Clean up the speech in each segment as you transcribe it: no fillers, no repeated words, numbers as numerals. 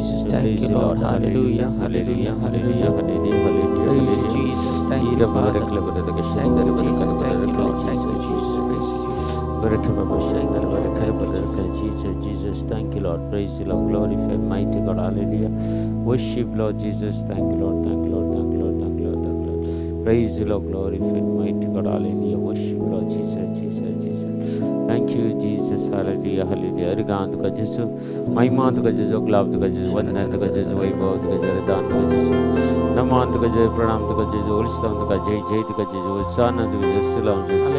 Jesus. Thank you, Lord. Hallelujah. Hallelujah. Hallelujah. Praise you, Jesus. Thank you, Father. Thank you, Jesus. Thank you, Lord. Thank you, Jesus. Praise you, Jesus, thank you, Lord. Praise you, Lord. Glorify, mighty God. Hallelujah. Worship, Lord Jesus. Thank you, Lord. Thank you, Lord. Thank you, Lord. Thank you, Lord. Thank you, Lord. Praise you, Lord. Glorify, mighty God. Hallelujah. Worship, Lord Jesus. Jesus, Jesus. Thank you, Jesus. Hallelujah. Hallelujah. Argan का जिसु, महिमा का जिसु, ग्लाब का जिसु, वंदन का जिसु, वैभव का जिसु, दान का जिसु, नमन का जिसु, प्रणाम का जिसु, उल्लास का जय जय का जिसु, उत्साह का जिसु, सलाम जिसु.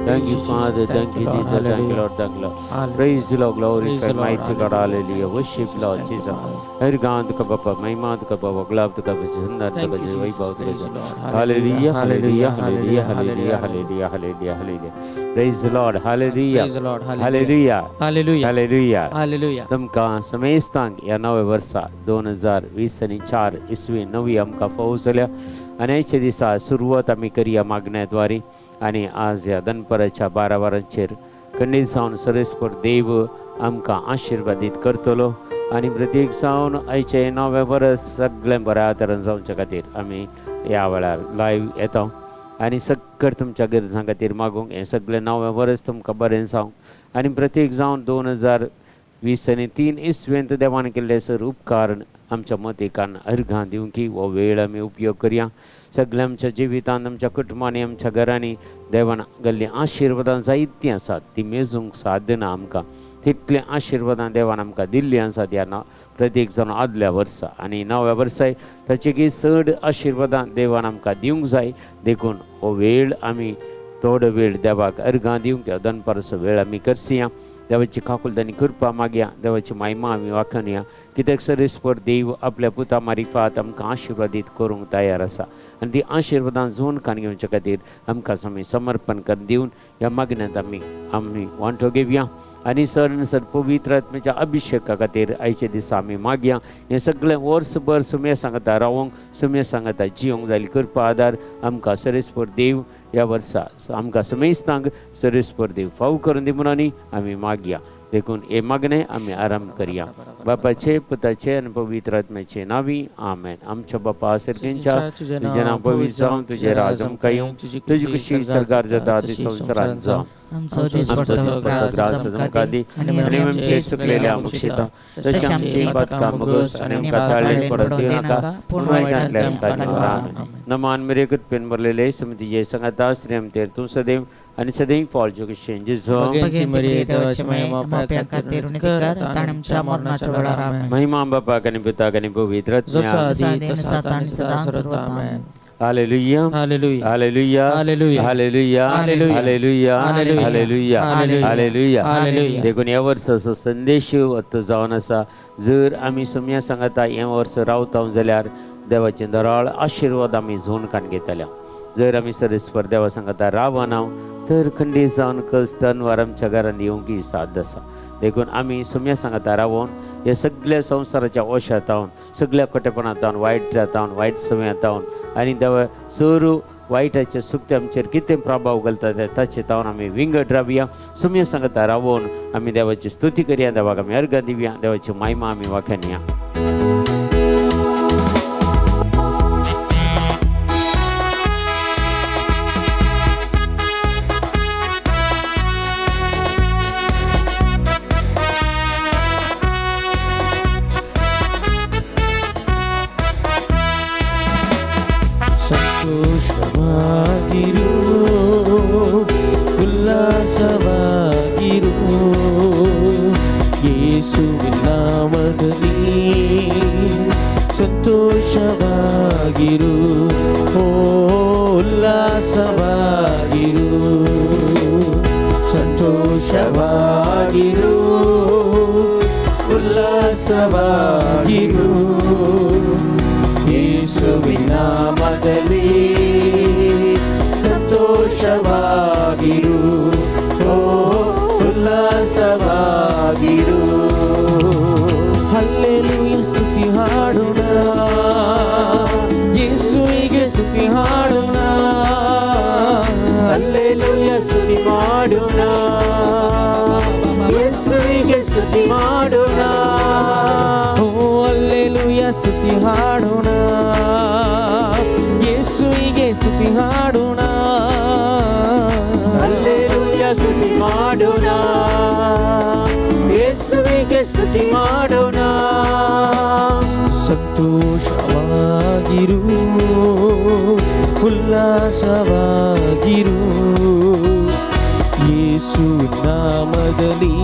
Thank you, Father. Thank you, Jesus. Thank you, Lord. Thank you, Lord. Praise you, Lord. Glorify, mighty God. Hallelujah. Worship, Lord Jesus. Argan का बाबा, महिमा का बाबा, ग्लाब का जिसु, वंदन का जिसु, वैभव का जिसु. Hallelujah. Hallelujah. Hallelujah. Hallelujah. Hallelujah. Hallelujah. Hallelujah. Praise the Lord. Hallelujah. Praise the Lord. Hallelujah. Hallelujah. Hallelujah. Hallelujah. तुमका समेस्तांग या 9 वर्षा 2024 इसवी 9 आमका फौजल्या अनेकच्या दिसा सुरुवात आम्ही करूया मागण्याद्वारे आणि आज या दनपराच्या 12 वरांचेर खंडीत जावन सरस्पर देव आमका आशीर्वादित करतलो आणि प्रत्येक जावन आयचे 9 वर्स सगळे बऱ्या तरेन जावचे खातीर आमी ह्या वेळार लायव्ह येता आणि सगळं तुमच्या गरजां खातीर मागूंक हें सगळें 9 वर्स तुमकां बरें जावं आणि प्रत्येक जावन 2023 इसवेंत देवान केल्ले सर उपकार आमच्या मतीकान अर्घां दिवंक की हो वेळ आमी उपयोग करया सगळ्या आमच्या जिवितांत आमच्या कुटुंबांनी आमच्या घरांनी देवान गेल्ली आशिर्वादां जायतीं आसात ती मेजूंक साधना आमकां तितले आशिर्वादां देवान आमकां दिल्ली आसात ह्या प्रत्येक जाण आदल्या वर्सा आनी 9व्या वर्साय ताची चड आशिर्वादां देवान आमकां दिवंक जाय देखून हो वेळ आमी थोडो वेळ देवाक अर्घां दिवंक दनपारचो वेळ आमी करसिया देवाची काकुलदानी कृपा मागया देवाची महिमा आमी वाखणया कित्याक सरस्पर देव आपल्या पुता मारिफात आमकां आशिर्वादीत करूंक तयार आसा आनी ती आशिर्वादां जोन कान घेवचे खातीर आमकां आमी समर्पण कर दिवन ह्या मागण्यांत आमी वांटो घेवया आनी सर पवित्र आत्म्याच्या अभिशेका खातीर आयचे दिसा आमी मागया हें सगळें वर्सभर सुमे सांगता रावोंक सुमे सांगता जियोंक जायली कृपा आदार आमकां सरस्पर देव ह्या वर्सा आमकां समेस्तांक सरस्पर देव फाव करून दी म्हणून आमी मागया देखून हे मागणे आमी आरंभ करया बापाचे पुताचे आनी पवित्र आत्म्याचे नावी आमेन आमच्या बापा सर्गेंच्या तुझें नांव पवित्र जावं तुजें राज आमकां येवं तुजी कुशी सरकार जाता ती संवसारांत जावं आमचो ग्रास आमकां दी आनी आमचे चुकलेले आमकां शिता तशें आमची पातकां मगोस आनी आमकां ताळ्ळें पडत दिवं नाका पूण वायटांतल्यान आमकां निवारा नमान मेरे कुटपेन भरलेले समिती जे सांगता श्री तेर तूं सदैव आनी सदैव फॉलच्यो कुशें जेजो महिमा बापाक आनी पुताक आनी पवित्र Hallelujah. Hallelujah. Hallelujah. Hallelujah. Hallelujah. Hallelujah. Hallelujah. Hallelujah. Hallelujah. देखून ह्या वर्साचो संदेश वत्तो जावन आसा जर आमी सुम्या सांगता हे वर्स रावता जाल्यार देवाचे दराळ आशिर्वाद आमी झोन कान घेतल्या जर आमी सरस्पर देवा सांगता रावना तर खंडीत जावन कस्तन वार आमच्या घरांत येवंक ही साद आसा देखून आमी सुम्या सांगता रावोन हे सगळ्या संवसाराच्या वशांतावन सगळ्या खोटेपणांतावन वायटांतावन वायट संवयांतावन आनी देवा सरू वायटाचे सुक्त आमचेर कितें प्रभाव घालता ताचे तावन आमी विंगड रावया सुम्या सांगता रावोन आमी देवाची स्तुती करया देवाक आमी अर्घ दिवया देवाची महिमा आमी वाखणया ಸಂತೋಷವಾಗಿರು ಉಲ್ಲಾಸವಾಗಿರು ಯೇಸುವಿನ ನಾಮದಲ್ಲಿ ಸಂತೋಷವಾಗಿರು ಉಲ್ಲಾಸವಾಗಿರು ಸಂತೋಷವಾಗಿರು ಉಲ್ಲಾಸವಾಗಿರು ಯೇಸುವಿನ ನಾಮದಲ್ಲಿ ಸಂತೋಷವಾಗಿರು ಉಲ್ಲಾಸವಾಗಿರು ಹಲ್ಲೆಲೂಯಾ ಸ್ತುತಿ ಹಾಡೋಣ ಯೇಸುವಿಗೆ ಸ್ತುತಿ ಹಾಡೋಣ ಹಲ್ಲೆಲೂಯಾ ಸ್ತುತಿ ಮಾಡೋಣ ಯೇಸುವಿಗೆ ಸ್ತುತಿ ಮಾಡೋಣ ಓ ಹಾಡೋಣ, ಯೇಸುವಿಗೆ ಸ್ತುತಿ ಹಾಡೋಣ. ಹಲ್ಲೆಲೂಯ ಸ್ತುತಿ ಮಾಡೋಣ, ಯೇಸುವಿಗೆ ಸ್ತುತಿ ಮಾಡೋಣ. ಸಂತೋಷವಾಗಿರು, ಉಲ್ಲಾಸವಾಗಿರು, ಯೇಸು ನಾಮದಲ್ಲಿ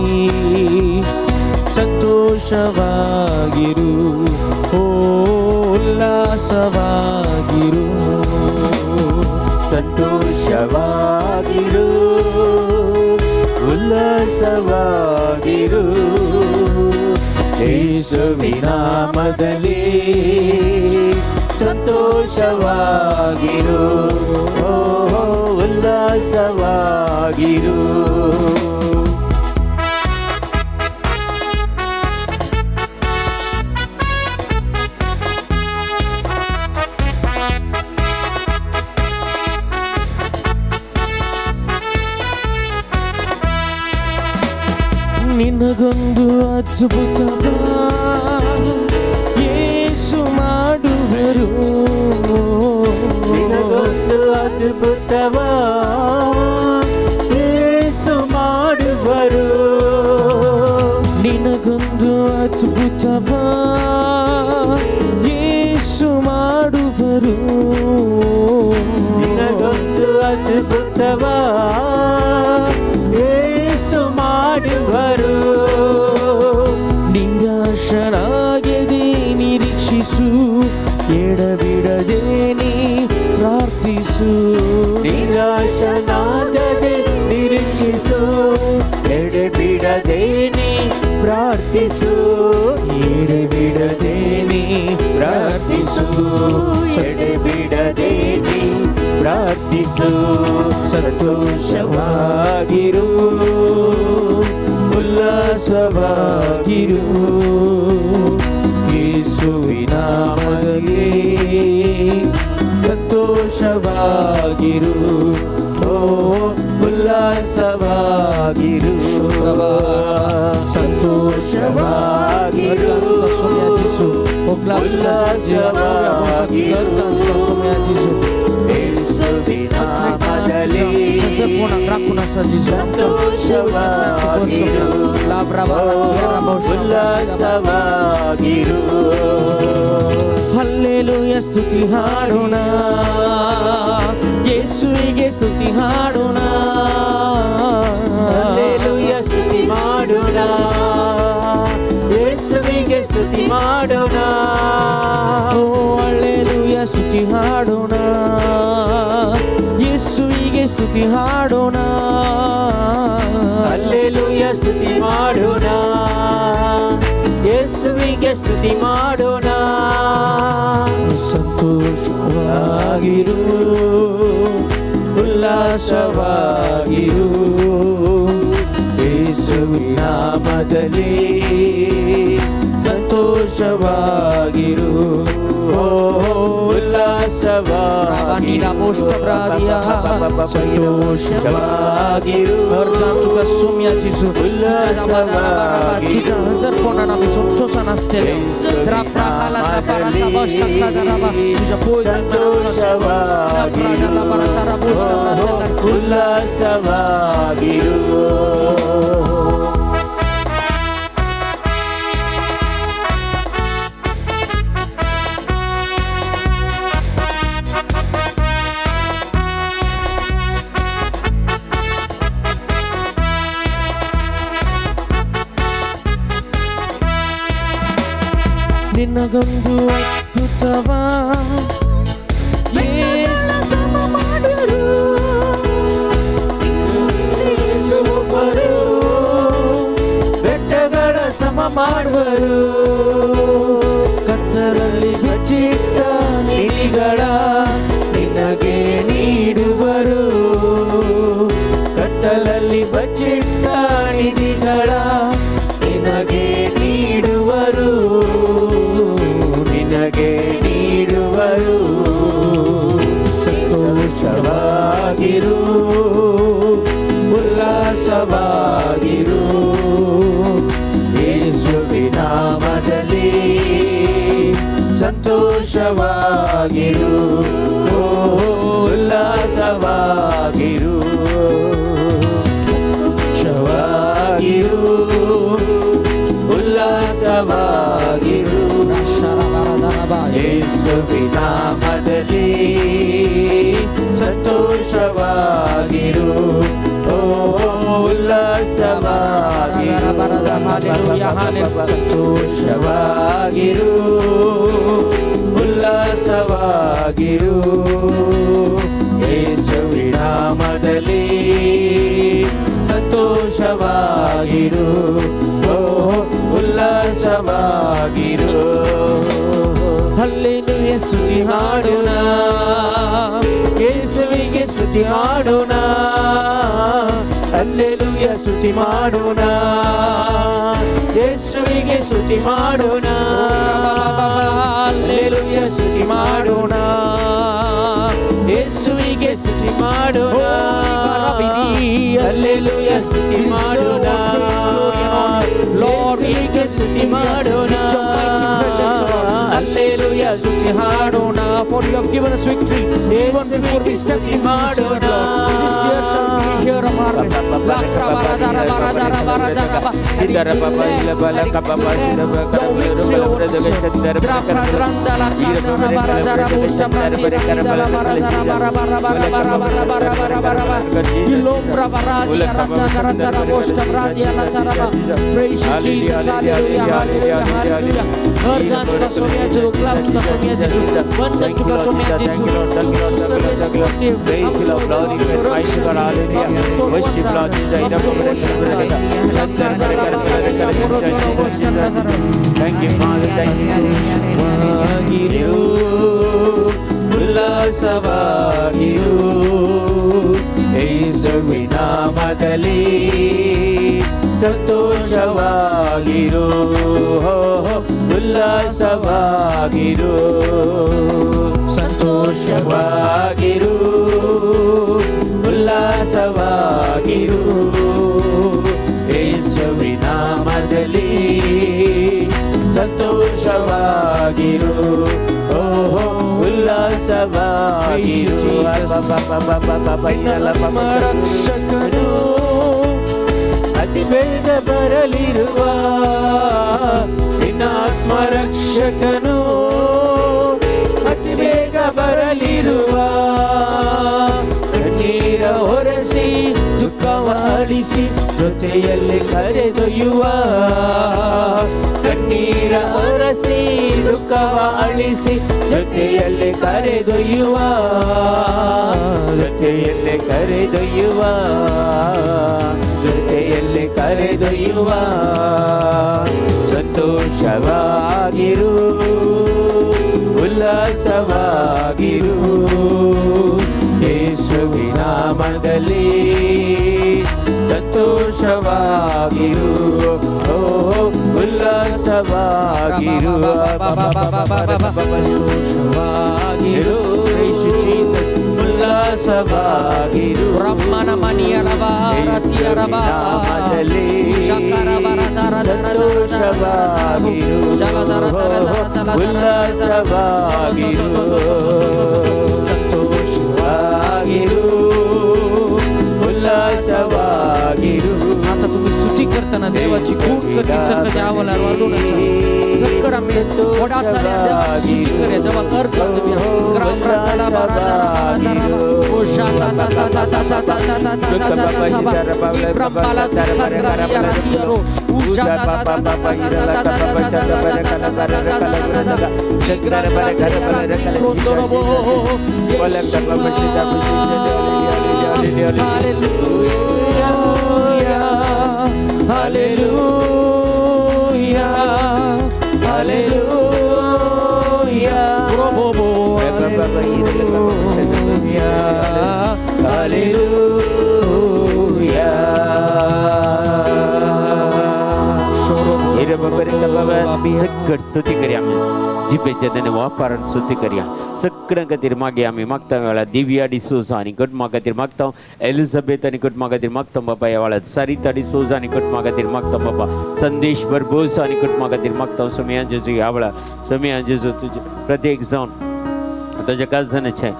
ಸಂತೋಷವಾಗಿರು, ಓ ಉಲ್ಲಾಸವಾಗಿರು. ಸಂತೋಷವಾಗಿರು, ಉಲ್ಲಾಸವಾಗಿರು, ಯೇಸುವಿನ ನಾಮದಲ್ಲಿ ಸಂತೋಷವಾಗಿರು, ಓ ಉಲ್ಲಾಸವಾಗಿರು. ನಿನಗೊಂದು ಅದ್ಭುತ ಯೇಸು ಮಾಡುವರು, ನಿನಗೊಂದು ಅದ್ಭುತವ ಯೇಸು ಮಾಡುವರು, ನಿನಗೊಂದು ಅದ್ಭುತವ ಯೇಸು ಮಾಡುವರು, ನಿನಗೊಂದು ಅದ್ಭುತವ ಯೇಸು ಮಾಡುವರು. ನಿರಾಶನಾಗದೆ ನಿರೀಕ್ಷಿಸು, ಎಡಬಿಡದೆ ನೀ ಪ್ರಾರ್ಥಿಸು, ನಿರಾಶನಾಗದೆ ನಿರೀಕ್ಷಿಸು, ಎಡೆಬಿಡದೆ ನೀ ಪ್ರಾರ್ಥಿಸು, ಎಡಬಿಡದೆ ನೀ ಪ್ರಾರ್ಥಿಸು, ಎಡೆಬಿಡದೆ ನೀ ಪ್ರಾರ್ಥಿಸು. ಸಂತೋಷವಾಗಿರು, ಉಲ್ಲಾಸವಾಗಿರು, ಯೇಸುವಿನ ನಾಮದಲ್ಲಿ ಸಂತೋಷವಾಗಿರು, ಓ ಉಲ್ಲಾಸವಾಗಿರು. ಸಂತೋಷವಾಗಿರು, ಯೇಸುವಿನ ನಾಮದಲ್ಲಿ ಸಂತೋಷವಾಗಿರು, ಉಲ್ಲಾಸವಾಗಿರು. ಹಲ್ಲೆಲೂಯ ಸ್ತುತಿ ಹಾಡೋಣ, ಯೇಸುವಿಗೆ ಸ್ತುತಿ ಹಾಡೋಣ, ಹಲ್ಲೆಲೂಯ ಸ್ತುತಿ ಮಾಡೋಣ, ಯೇಸುವಿಗೆ ಸ್ತುತಿ ಮಾಡೋಣ. ಓ ಹಲ್ಲೆಲೂಯ ಸ್ತುತಿ ಹಾಡೋಣ, ಯೇಸುವಿಗೆ ಸ್ತುತಿ ಹಾಡೋಣ, ಹಲ್ಲೆಲೂಯ ಸ್ತುತಿ ಮಾಡೋಣ, ಯೇಸುವಿಗೆ ಸ್ತುತಿ ಮಾಡೋಣ. ಸಂತೋಷವಾಗಿರು, ಉಲ್ಲಾಸವಾಗಿರು, ಯೇಸುವಿನ ನಾಮದಲ್ಲಿ ಸಂತೋಷವಾಗಿರು, ಓ ಉಲ್ಲಾಸವಾಗಿರು, ಸಂತೋಷವಾಗಿರು, ಉಲ್ಲಾಸವಾಗಿರು. ನಿನಗೊಂದು ಅದ್ಭುತವ ಯೇಸು ಮಾಡುವರು, ಬೆಟ್ಟಗಳ ಸಮ ಮಾಡುವರು, ಕತ್ತಲಲ್ಲಿ ಬಿಚ್ಚಿಟ್ಟ ನಿಧಿಗಳ ನಿನಗೆ ನೀಡುವರು, ಕತ್ತಲಲ್ಲಿ ಬಚ್ಚಿಟ್ಟ ನಿಧಿಗಳ ನಿನಗೆ ನೀಡುವರು, ನಿನಗೆ ನೀಡುವರು. ಸಂತೋಷವಾಗಿರು, ಉಲ್ಲಾಸವಾಗಿರು, ಯೇಸುವಿನ ನಾಮದಲ್ಲಿ ಸಂತೋಷವಾಗಿರು, ಉಲ್ಲಾಸವಾಗಿರು, ಶವಾಗಿರು, ಉಲ್ಲಾಸವಾಗಿರು. ಯೇಸುವಿನ ನಾಮದಲ್ಲಿ ಸಂತೋಷವಾಗಿರು, ಉಲ್ಲಾಸವಾಗಿರು, ಸಂತೋಷವಾಗಿರು, ಉಲ್ಲಾಸವಾಗಿರು. ಯೇಸುವಿನ ನಾಮದಲ್ಲಿ ಸಂತೋಷವಾಗಿರು, ಉಲ್ಲಾಸವಾಗಿರು. ಹಲ್ಲೆಲೂಯ ಸ್ತುತಿ ಹಾಡೋಣ, ಯೇಸುವಿಗೆ ಸ್ತುತಿ ಹಾಡೋಣ. ಹಲ್ಲೆಲೂಯ ಸ್ತುತಿ ಮಾಡೋಣ, ಯೇಸುವಿಗೆ ಸ್ತುತಿ ಮಾಡೋಣ. ಹಲ್ಲೆಲೂಯ ಸ್ತುತಿ ಮಾಡೋಣ, ಯೇಸುವಿಗೆ ಸ್ತುತಿ ಮಾಡೋಣ. ಹಲ್ಲೆಲೂಯ ಸ್ತುತಿ ಮಾಡೋಣ, ಲಾರ್ಡ್ಗೆ ಸ್ತುತಿ ಮಾಡೋಣ. Hallelujah, ಸ್ತುತಿ ಹಾಡೋಣ. For you have given us victory even before we step into this year, Lord. This year shall be a year of harvest. Lakra baradara baradara baradara ba. And your victory over the sin. Drakra drandala kandara baradara bushta pradira kandala baradara barabara barabara barabara barabara. Ilombra baradia ratana ratana bushta pradia ratana ba. Praise you, Jesus. Hallelujah, hallelujah, hallelujah. Hargan tuka somya tu, klap tuka somya tu, vandan tuka somya tu. Service motive, worship Lord Jesus. Thank you, Father. Thank you. ಉಲ್ಲಾಸವಾಗಿರು, ಯೇಸುವಿನ ನಾಮದಲ್ಲಿ ಸಂತೋಷವಾಗಿರು, ಉಲ್ಲಾಸವಾಗಿರು, ಸಂತೋಷವಾಗಿರು, ಉಲ್ಲಾಸವಾಗಿರು. ಯೇಸುವಿನ ನಾಮದಲ್ಲಿ ಸಂತೋಷವಾಗಿರು, ಉಲ್ಲಾಸವಾಗಿರು. ರಕ್ಷಕನು ಅತಿ ಬೇಗ ಬರಲಿರುವ ನಿನ್ನಾತ್ಮ ರಕ್ಷಕನು ಅತಿ ಬೇಗ ಬರಲಿರುವ. ಕಣ್ಣೀರ ಹೊರಸಿ ದುಃಖವಾಳಿಸಿ ಜೊತೆಯಲ್ಲಿ ಕರೆದೊಯ್ಯುವ. ಕಣ್ಣೀರ ಹೊರಸಿ ದುಃಖವಾಳಿಸಿ ಜೊತೆಯಲ್ಲಿ ಕರೆದೊಯ್ಯುವ, ಜೊತೆಯಲ್ಲಿ ಕರೆದೊಯ್ಯುವ, ಜೊತೆಯಲ್ಲಿ ಕರೆದೊಯ್ಯುವ. ಸಂತೋಷವಾಗಿರು, ಉಲ್ಲಾಸವಾಗಿರು. ಯೇಸುವಿನ ನಾಮದಲ್ಲಿ ಸಂತೋಷವಾಗಿರು, ಉಲ್ಲಾಸವಾಗಿರು, ಸಂತೋಷವಾಗಿರು. ಉಲ್ಲಾಸವಾಗಿರು. ಬ್ರಹ್ಮನ ಮನಿಯರವ ರತಿಯರವ ಸಂತೋಷವಾಗಿರು, ಉಲ್ಲಾಸವಾಗಿರು, ಸಂತೋಷವಾಗಿರು, उल्लासವಾಗಿರು. आता तुम्ही स्तुती करताना देवाची खूप करती सकत यावला वाढून असा सकड आम्ही ओढातल्या देवाची स्तुती करे. देवा कर तुम्ही ग्राम राताला बारादारा बारादारा ओ शाता ता ता ता ता ता ता ता ता ता ब्रह्माला खंद्रा यारो ओ शाता ता ता ता ता ता ता ता Hallelujah, hallelujah, hallelujah, hallelujah. सगळं स्तुती करूया आम्ही जिभेचे त्याने वापरून स्तुती करूया सगळ्यां खातीर मागे आम्ही मागता वेळा दिव्या डिसोजा आणि कुटुंबा खातीर मागता एलिझाबेथ आणि कुटुंबा खातीर मागता बाबा या वेळात सरिता डिसोजा आणि कुटुंबा खातीर मागता बाबा संदेश बरबोस आणि कुटुंबा खातीर मागता सोमिया जेजू या वेळा सोमिया जेजू तुझे प्रत्येक जाऊन तुझ्या काजनाचे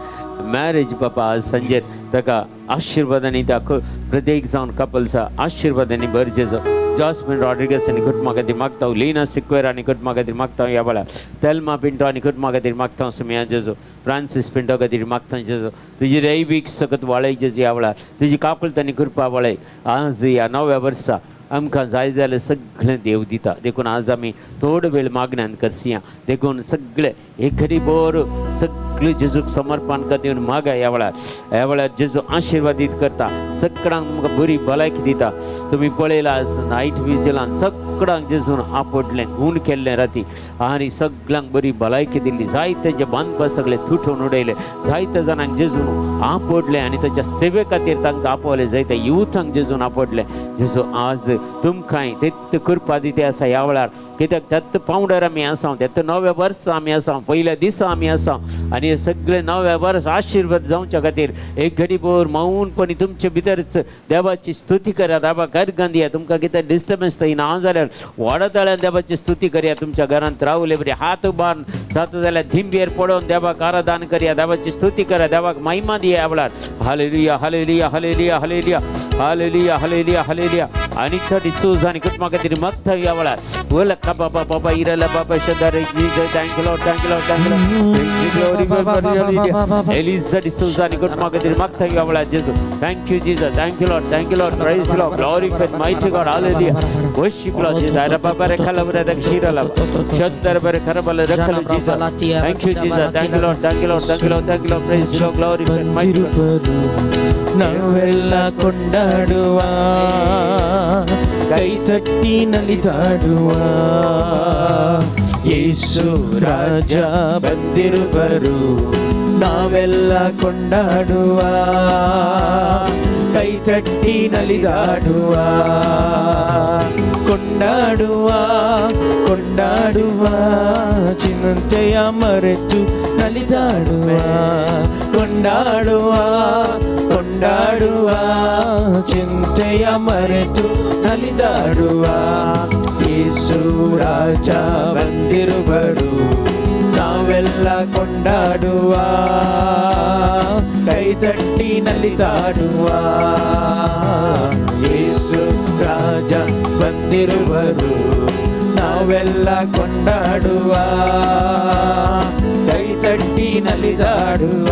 मॅरेज बाबा आज संजय ताका आशीर्वादांनी त्या प्रत्येक जाऊन कपलचा आशीर्वादांनी भरजेजो जॉस्मिन रॉड्रिगस आणि कुटुंबा खातीर मागता लीना सिक्वेर आणि कुटुंबा खातीर मागता या वेळा तेल्मा पिंटो आणि कुटुंबा खातीर मागता सोमिया जेजो फ्रांसीस पिंटो खातीर मागता जेजो तुझी दैवीक सकत वाळय जेजू या वेळा तुझी कापलतांनी कृपा वाळय आज या नव्या वर्सा आमकां जाय जाल्यार सगळें देव दिता देखून आज आमी थोडो वेळ मागण्यान करसिया देखून सगळे एखादी बोर सगळे जेजूक समर्पण करता मागा ह्या वेळार जेजू आशिर्वादीत करता सगळ्यांक आमकां बरी भलायकी दिता तुमी पळयला नायट विजलान सगळ्यांक जेजून आपटलें गूण केल्लें राती आनी सगळ्यांक बरी भलायकी दिल्ली जायते जे बांदपा सगळे तुटून उडयले जायते जाणांक जेजून आपटलें आनी ताच्या सेवे खातीर तांकां आपवलें जायते युथांक जेजून आपटलें जेजू आज तुमकांय तेत कृपा दिते आसा ह्या वेळार कित्याक तेत पावंडर आमी आसा तेत नव्या वर्सा आमी आसा पयल्या दिसा आमी आसा आनी सगळे नव्या वर्स आशिर्वाद जावच्या खातीर एक घडी भर मौनपणी तुमचे भितरच देवाची स्तुती करा देवा गर्गान दिया तुमकां कितें डिस्टर्बन्स थंय ना जाल्यार व्हडा देवाची स्तुती करया तुमच्या घरांत रावले बरे हात उबारून जाता जाल्यार धिंबेर पडोवन देवाक आराधन करया देवाची स्तुती करा देवाक महिमा दिया ह्या वेळार hallelujah hallelujah hallelujah hallelujah hallelujah hallelujah hallelujah आणि थोडी सूज आणि कुटुंबा खातीर मग ह्या वेळार बोला का बाबा बाबा इराला बाबा शदारे thank you Lord Eliza D'Souza आणि कुटुंबा खातीर मग ह्या वेळार जेजू thank you Jesus thank you Lord praise Lord glorify mighty God hallelujah worship Lord Jesus अरे बाबा रे खाला बरे दक्षिराला शदारे बरे खरबल रखल Jesus thank you Jesus thank you Lord praise Lord glorify mighty ನಾವೆಲ್ಲ ಕೊಂಡಾಡುವ ಕೈ ತಟ್ಟಿ ನಲಿದಾಡುವ ಯೇಸು ರಾಜ ಬಂದಿರುವರು ನಾವೆಲ್ಲ ಕೊಂಡಾಡುವ ಕೈ ತಟ್ಟಿ ನಲಿದಾಡುವ ಕೊಂಡಾಡುವ ಕೊಂಡಾಡುವ ಚಿಂತೆಯ ಮರೆತು ನಲಿದಾಡುವ ಕೊಂಡಾಡುವ ಕೊಂಡಾಡುವ ಚಿಂತೆಯ ಮರೆತು ನಲಿದಾಡುವ ಯೇಸು ರಾಜ ಬಂದಿರುವರು ನಾವೆಲ್ಲ ಕೊಂಡಾಡುವ ಕೈ ತಟ್ಟಿ ನಲಿದಾಡುವ ಯೇಸು ರಾಜ ಬಂದಿರುವರು ನಾವೆಲ್ಲ ಕೊಂಡಾಡುವ ಕೈ ತಟ್ಟಿ ನಲಿದಾಡುವ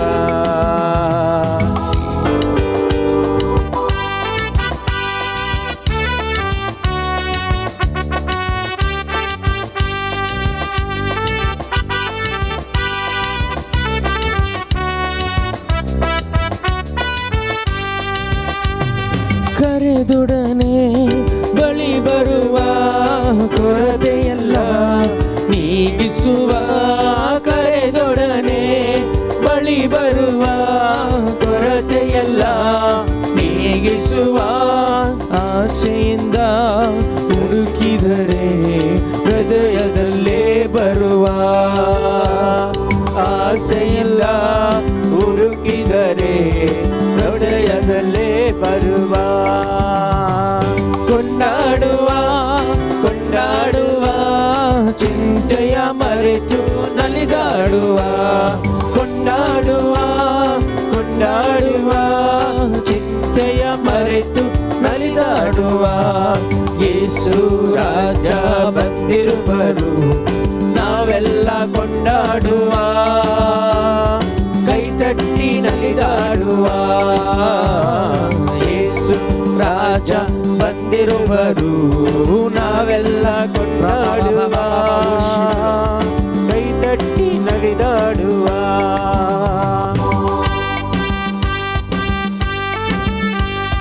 ಕರೆದೊಡನೆ ಬಳಿ ಬರುವ ಕೊರತೆಯಲ್ಲ ನೀಗಿಸುವ ಕರೆದೊಡನೆ ಬಳಿ ಬರುವ ಕೊರತೆಯಲ್ಲ ನೀಗಿಸುವ ಆಸೆಯಿಂದ ಹುಡುಕಿದರೆ ಹೃದಯದಲ್ಲೇ ಬರುವ ಆಸೆಯಿಲ್ಲ ಹುಡುಕಿದರೆ ಹೃದಯದಲ್ಲೇ ಬರುವ ಕೊಂಡಾಡುವ ಕೊಂಡಾಡುವ ಚಿಂತೆಯ ಮರೆತು ನಲಿದಾಡುವ ಕೊಂಡಾಡುವ ಕೊಂಡಾಡುವ ಚಿಂತೆಯ ಮರೆತು ನಲಿದಾಡುವ ಯೇಸು ರಾಜ ಬಂದಿರುವರು ನಾವೆಲ್ಲ ಕೊಂಡಾಡುವ ಕೈ ತಟ್ಟಿ ನಲಿದಾಡುವ ಯೇಸು ರಾಜ ಬಂದಿರುವರು ನಾವೆಲ್ಲ ಕೊಂಡಾಡುವ ಕೈ ತಟ್ಟಿ ನಲಿದಾಡುವ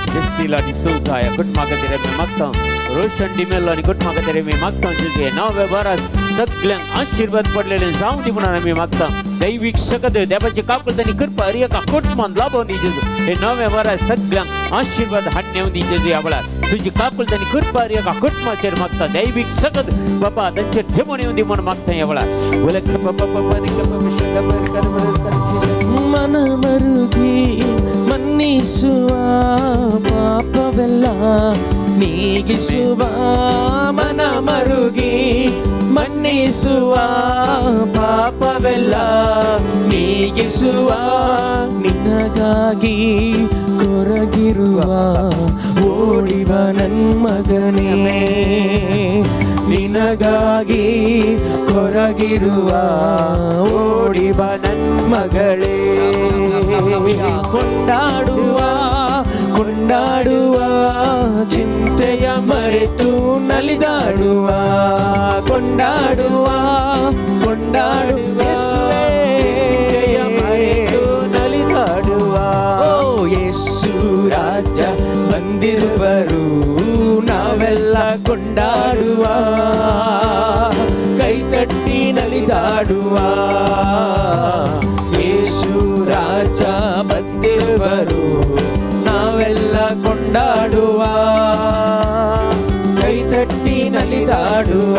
Destila di Souza ya kuटुंबा खातीर आमी मागता रोशन डिमेल आणि कुठ मागत रे मी मागतो तुझे नव व्यवहारात सगळ्यांक आशीर्वाद पडलेले जाऊन दे म्हणून मी मागता दैविक सकत देवाची काकूळ त्यांनी कृपा अरे का कुटुंबात लाभून दीजेजू हे नव व्यवहारात सगळ्यांक आशीर्वाद हात नेऊन दीजेजू यावळा तुझी काकूळ त्यांनी कृपा अरे का कुटुंबाचेर मागता दैविक सकत बाबा त्यांचे ठेवून येऊन दे म्हणून मागता यावळा मन मरुगी मन्निಸುವ ಪಾಪವೆಲ್ಲ ನೀಗಿಸುವ ಮನ ಮರುಗಿ ಮನ್ನಿಸುವ ಪಾಪವೆಲ್ಲ ನೀಗಿಸುವ ನಿನಗಾಗಿ ಕೊರಗಿರುವ ಓಡಿವ ನನ್ಮಗನೇ ನಿನಗಾಗಿ ಕೊರಗಿರುವ ಓಡಿವ ನನ್ಮಗಳೇ ಕೊಂಡಾಡುವ ಕೊಂಡಾಡುವ ಚಿಂತೆಯ ಮರೆತು ನಲಿದಾಡುವ ಕೊಂಡಾಡುವ ಕೊಂಡಾಡುವ ಮರೆತು ನಲಿದಾಡುವ ಓ ಯೇಸು ರಾಜ ಬಂದಿರುವರು ನಾವೆಲ್ಲ ಕೊಂಡಾಡುವ ಕೈತಟ್ಟಿ ನಲಿದಾಡುವ ಯೇಸು ರಾಜ ಬಂದಿರುವರು ನಾವೆಲ್ಲ ಕೊಂಡಾಡುವ ಕೈತಟ್ಟಿ ನಲಿದಾಡುವ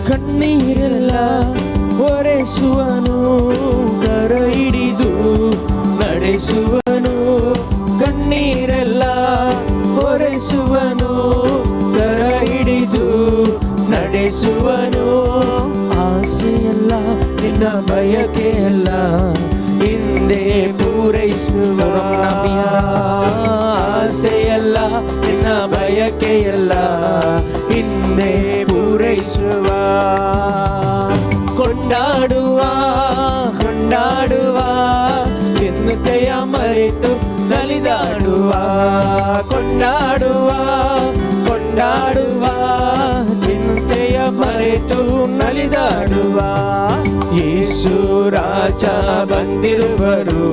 ಕಣ್ಣೀರೆಲ್ಲ ಒರೆಸುವನು ಕರ ಹಿಡಿದು ನಡೆಸುವನು ಕಣ್ಣೀರೆಲ್ಲ ಒರೆಸುವನು ಕರ ಹಿಡಿದು ನಡೆಸುವನು ಆಸೆಯಲ್ಲ ನಿನ್ನ ಬಯಕೆಯಲ್ಲ ಹಿಂದೆ ಪೂರೈಸುವ ಆಸೆಯಲ್ಲ ನಿನ್ನ ಬಯಕೆಯಲ್ಲ ಹಿಂದೆ ಪೂರೈಸುವ ಕೊಂಡಾಡುವ ಕೊಂಡಾಡುವ ಚಿಂತೆಯ ಮರೆತು ನಲಿದಾಡುವ ಕೊಂಡಾಡುವ ಕೊಂಡಾಡುವ ಚಿಂತೆಯ ಮರೆತು ನಲಿದಾಡುವ ಯೇಸು ರಾಜ ಬಂದಿರುವರು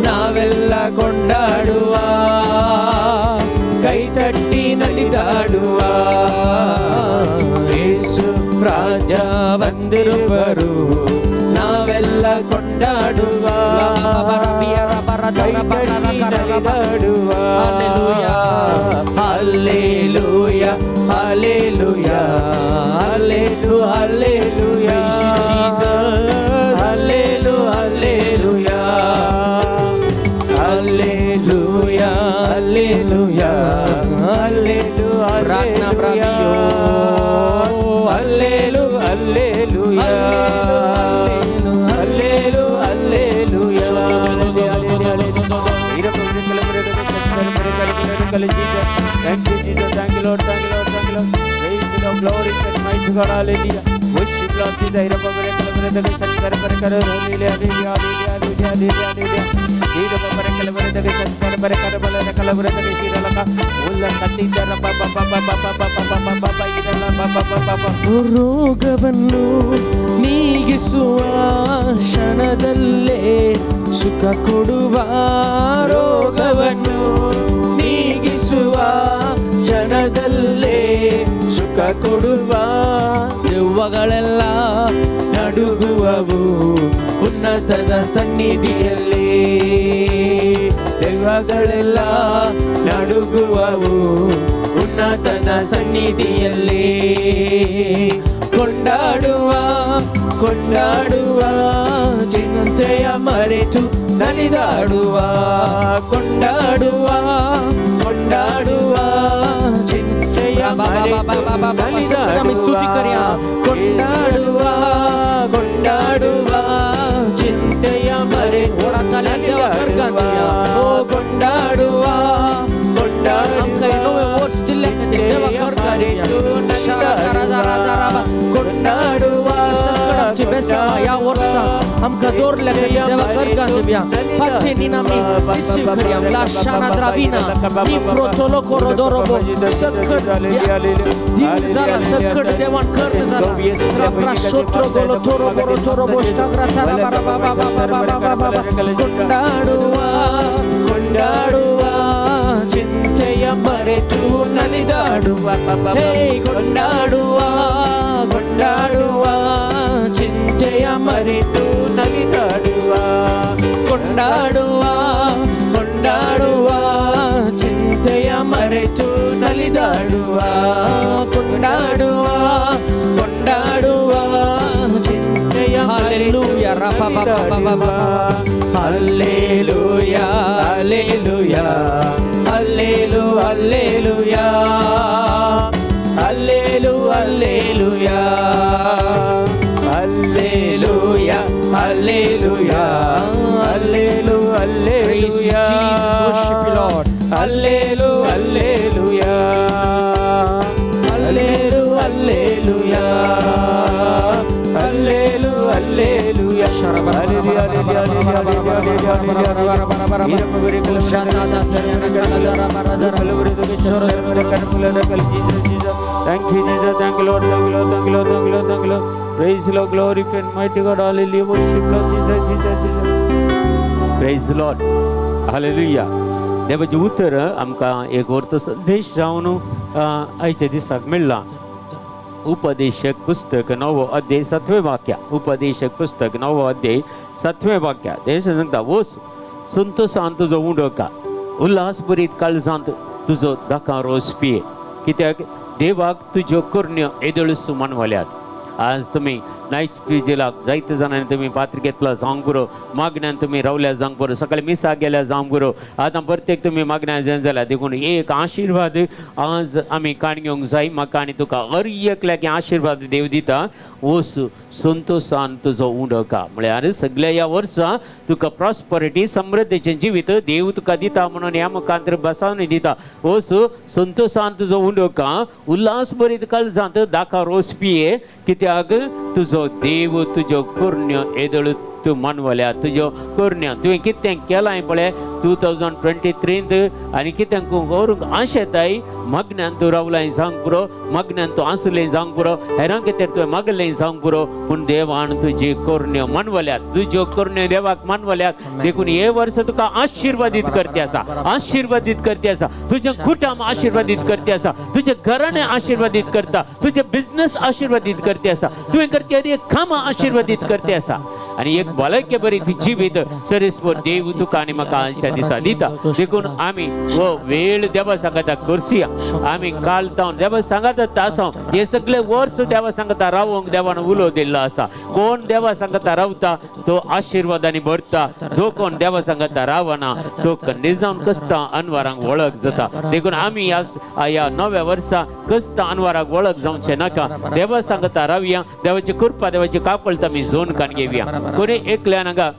ನಾವೆಲ್ಲ ಕೊಂಡಾಡುವ ಕೈತಟ್ಟಿ ನಲಿದಾಡುವ ಯೇಸು ರಾಜ ಬಂದಿರುವರು ನಾವೆಲ್ಲ ಕೊಂಡಾಡುವ ನಲಿದಾಡುವ hallelujah hallelujah hallelujah hallelujah hallelujah hallelujah hallelujah hallelujah ಪ್ರಾರ್ಥನಾ ಪ್ರಾರ್ಥಿಯೋ hallelujah hallelujah hallelujah hallelujah Thank you, Jesus. Thank you, Lord. Thank you, Lord. Thank you, Lord. Praise to the glory and mighty God. Hallelujah. Worship Lord Jesus. Hallelujah. ರೋಗವನ್ನು ನೀಗಿಸುವ ಕ್ಷಣದಲ್ಲೇ ಸುಖ ಕೊಡುವ ರೋಗವನ್ನು ನೀಗಿಸುವ ಕ್ಷಣದಲ್ಲೇ ಸುಖ ಕೊಡುವ ದೆವ್ವಗಳೆಲ್ಲ ನಡುಗುವವು ಉನ್ನತದ ಸನ್ನಿಧಿಯಲ್ಲಿ ದೆವ್ವಗಳೆಲ್ಲ ನಡುಗುವವು ಉನ್ನತನ ಸನ್ನಿಧಿಯಲ್ಲಿ ಕೊಂಡಾಡುವ ಕೊಂಡಾಡುವ ಚಿಂತೆಯ ಮರೆತು ನಲಿದಾಡುವ ಕೊಂಡಾಡುವ ಕೊಂಡಾಡುವ ಚಿಂತೆಯ ಮರೆತು ಸ್ತುತಿ ಕರ್ಯಾ ಕೊಂಡಾಡುವ ಕೊಂಡಾಡುವ ಚಿಂತೆಯ ಮರೆತು ನಲಿದಾಡುವ ಕೊಂಡಾಡುವ ಕೊಂಡಾಡುವ आमकां दवरल्या खातीर देवा गर्गांत बिया पाते निनामी दिसी खरियाम लाशाना द्राविना निफ्रोतोलो कोरोदोरोबो सकट दिव जाला सकट देवान कर्ण जाला राप्रा शोत्रो गोलो थोरो बोरो थोरो बोष्टाग्रा चारा बारा बाबा बाबा बाबा बाबा ಕೊಂಡಾಡುವಾ ಕೊಂಡಾಡುವಾ ಚಿಂತೆಯ ಮರೆತು ನಲಿದಾಡುವ ಹೇ ಕೊಂಡಾಡುವ ಕೊಂಡಾಡುವ ಚಿಂತೆಯ ಮರೆತು ನಲಿದಾಡುವ ಕೊಂಡಾಡುವ ಕೊಂಡಾಡುವ ಚಿಂತೆಯ ಮರೆತು ನಲಿದಾಡುವ ಕೊಂಡಾಡುವ ಕೊಂಡಾಡುವ ಚಿಂತೆಯ ಹಲ್ಲೆಲೂಯಾ ರಪ ಬಪ ಬಪ ಹಲ್ಲೆಲೂಯಾ ಹಲ್ಲೆಲೂಯಾ ಹಲ್ಲೆಲು ಹಲ್ಲೆಲೂಯಾ ಹಲ್ಲೆಲು ಹಲ್ಲೆಲೂಯಾ ಹಲ್ಲೆಲೂಯಾ ಹಲ್ಲೆಲೂಯಾ ಹಲ್ಲೆಲು hallelujah Jesus worship you Lord ಹಲ್ಲೆಲು ಹಲ್ಲೆಲೂಯಾ ಹಲ್ಲೆಲು ಹಲ್ಲೆಲೂಯಾ ಹಲ್ಲೆಲು hallelujah Thank you, Jesus. Thank you, Lord. Thank you, Lord. Thank you, Lord. Thank you, Lord. Thank you, Lord. Praise the Lord. Glorify and mighty God. Hallelujah. Worship Lord Jesus. Jesus. Jesus. Praise the Lord. Hallelujah. देवाचे उत्तर आमकां एक वर्त संदेश जावन आयच्या दिसाक मेळ्ळा. उपदेशक पुस्तक 9 अध्याय 7वें वाक्य. उपदेशक पुस्तक 9 अध्याय 7वें वाक्य. देश सांगता वस संतोषान तुजो उंडोका उल्हास बरीत काळजांत तुजो दाका रोस पिये कित्याक देवाक तुज्यो करण्यो एदळसू मानवल्यात. आज तुम्ही नायट पिजेलाक जायते जाणांनी तुम्ही पात्र घेतला जावंक पुरो मागण्यान तुम्ही रावल्या जावंक पुरो सकाळी मिसाक गेल्या जावंक पुरो आतां प्रत्येक तुम्ही मागण्या जाय जाल्यार देखून एक आशिर्वाद आज आमी काण घेवंक जाय. म्हाका आनी तुका हर एकल्याक आशिर्वाद देव दिता. वस संतोषान तुजो उंडोका म्हळ्यार सगळ्या ह्या वर्सा तुका प्रॉस्परिटी समृद्धीचें जिवीत देव तुका दिता म्हणून ह्या मुखांतर बसावन दिता. वस संतोषान तुजो उंडोका उल्हास बरीत काळजांत दाका रोस पिये कित्याक तुजो देव तुज्यो करण्यो एदळ तूं मानवल्या तुज्यो करण्यो तुवें कितें केलां पळय 2023 आनी कितें व्हरूंक आशेताय मग्नान तूं रावलां जावंक पुरो मग्नान तूं आसलें जावंक पुरो हेरां कितें तुवें मागलें जावंक पुरो पूण देवान तुजी करण्यो मानवल्यात तुज्यो करण्यो देवाक मानवल्यात. देखून हे वर्स तुका आशिर्वादीत करते आसा आशिर्वादीत करते आसा तुजें कुटुंब आशिर्वादीत करते आसा तुजें घराणें आशिर्वादीत करता तुजें बिझनेस आशिर्वादीत करते आसा तुवें करचें कामां आशिर्वादीत करते आसा आनी एक भलायकी बरी जिवीत सरेस्पर देव तुका आनी म्हाका आजच्या दिसा दिता. देखून आमी हो वेळ देवा सांगता करसिया आमी काल तावन देवा सांगता तासांव हे सगळे वर्स देवा सांगता रावोंक देवान उलो दिल्लो आसा. कोण देवा सांगता रावता तो आशिर्वादांनी भरता. जो कोण देवा सांगता रावना तो निजावन कस्ता अनवारांक वळख जाता. देखून आमी ह्या नव्या वर्सा कस्ता अनवाराक वळख जावचें नाका. देवा सांगता रावया देवाची कृपा देवाची कापळता आमी जोन कान घेवया. कोणी एकल्या नाका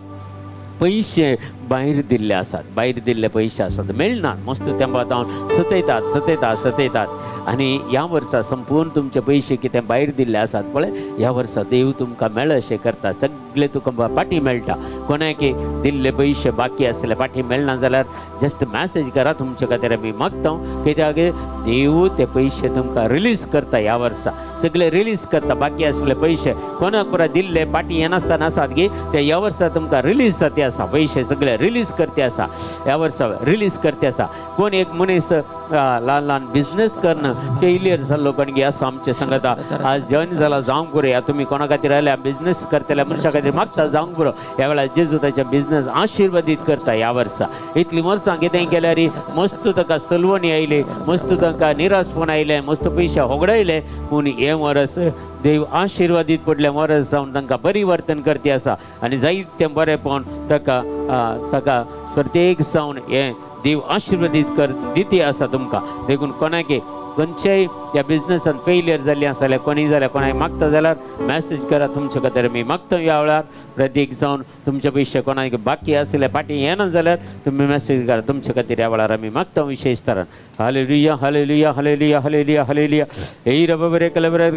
पैसे भायर दिल्ले आसात भायर दिल्ले पैसे आसात मेळनात मस्त तेंपा जावन सतयतात आनी ह्या वर्सा संपूर्ण तुमचे पैसे कितें भायर दिल्ले आसात पळय ह्या वर्सा देव तुमकां मेळ अशें करता. सगळे तुका पाटी मेळटा. कोणाके दिल्ले पैसे बाकी आसले पाटी मेळना जाल्यार जस्ट मॅसेज करा तुमचे खातीर आमी मागता कित्याक देव ते पैसे तुमकां रिलीज करता. ह्या वर्सा सगळे रिलीज करता. बाकी आसले पैसे कोणाक पुरा दिल्ले पाटी येनासतना आसात गे ते ह्या वर्सा तुमकां रिलीज जाते आसा. पैसे सगळे रिलीज करते आसा ह्या वर्सा रिलीज करते आसा. कोण एक मनीस ल्हान ल्हान बिझनेस करणं फेलियर जाल्लो कोण गे आसा आमचे सांगता आज जॉईन जाला जावंक पुरो. ह्या तुमी कोणा खातीर आयल्या बिझनेस करतल्या मनशा खातीर मागता जावंक पुरो. ह्या वेळार जेजू ताच्या बिझनेस आशिर्वादीत करता. ह्या वर्सा इतली वर्सां कितें केल्यार मस्त ताका सलवणी आयले मस्त ताका निराशपण आयले मस्त पयशे होगडायले पूण हे वर्स देव आशिर्वादीत पडले वर्स जावन तांकां परिवर्तन करते आसा आनी जायतें बरेंपण ताका प्रत्येक जावन हे देव आशिर्वादीत कर दिते आसा तुमकां. देखून कोणाके खंयचेय या बिझनेसान फेलियर जाल्ली आसा जाल्यार कोणी जाल्यार कोणाक मागता जाल्यार मॅसेज करा तुमचे खातीर आमी मागता ह्या वेळार प्रत्येक जावन तुमचे पयशे कोणाक बाकी आसले फाटी येना जाल्यार तुमी मॅसेज करा तुमचे खातीर ह्या वेळार आमी मागता विशेश तरान hallelujah hallelujah hallelujah hallelujah hallelujah हे रब बरे कले बरे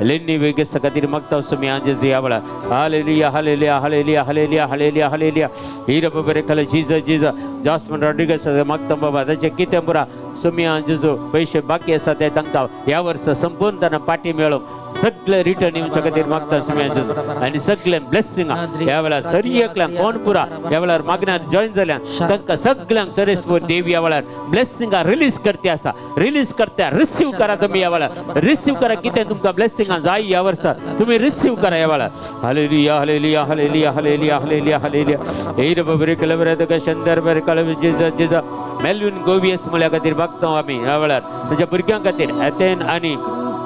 लेनी वेगस खातीर मागता सुमी आंजेज ह्या वेळार hallelujah hallelujah hallelujah hallelujah hallelujah hallelujah हे रब बरे कले जीजस जीजस जॉस्मिन रॉड्रिगस मागता बाबा ताचे कितें पुरा सुमी आंजेजो पयशे बाकी आसा ते तांकां ह्या वर्सा संपूर्ण तांकां पाटी मेळोवंक सगळे रिटर्न येवचे खातीर मागता सुमी आंजेजो आनी सगळे ब्लेसिंग ह्या वेळार सरी एकल्यांक कोण पुरा ह्या वेळार मागण्यात जॉइन जाल्यांक तांकां सगळ्यांक सरेस्पोर देव ह्या वेळार ब्लेसिंगां रिलीज करते आसा रिलीज करते रिसीव करा तुमी ह्या वेळार रिसीव करा कितें तुमकां ब्लेसिंगां जाय ह्या वर्सा तुमी रिसीव करा ह्या वेळार hallelujah hallelujah hallelujah hallelujah hallelujah hallelujah हे रब बरे कले बरे तुका शंदर बरे कले जीजस जीजस मेल्विन गोवियस मुल्या खातीर मागता आमी ह्या वेळार तुज्या भुरग्यां खातीर एथेन आनी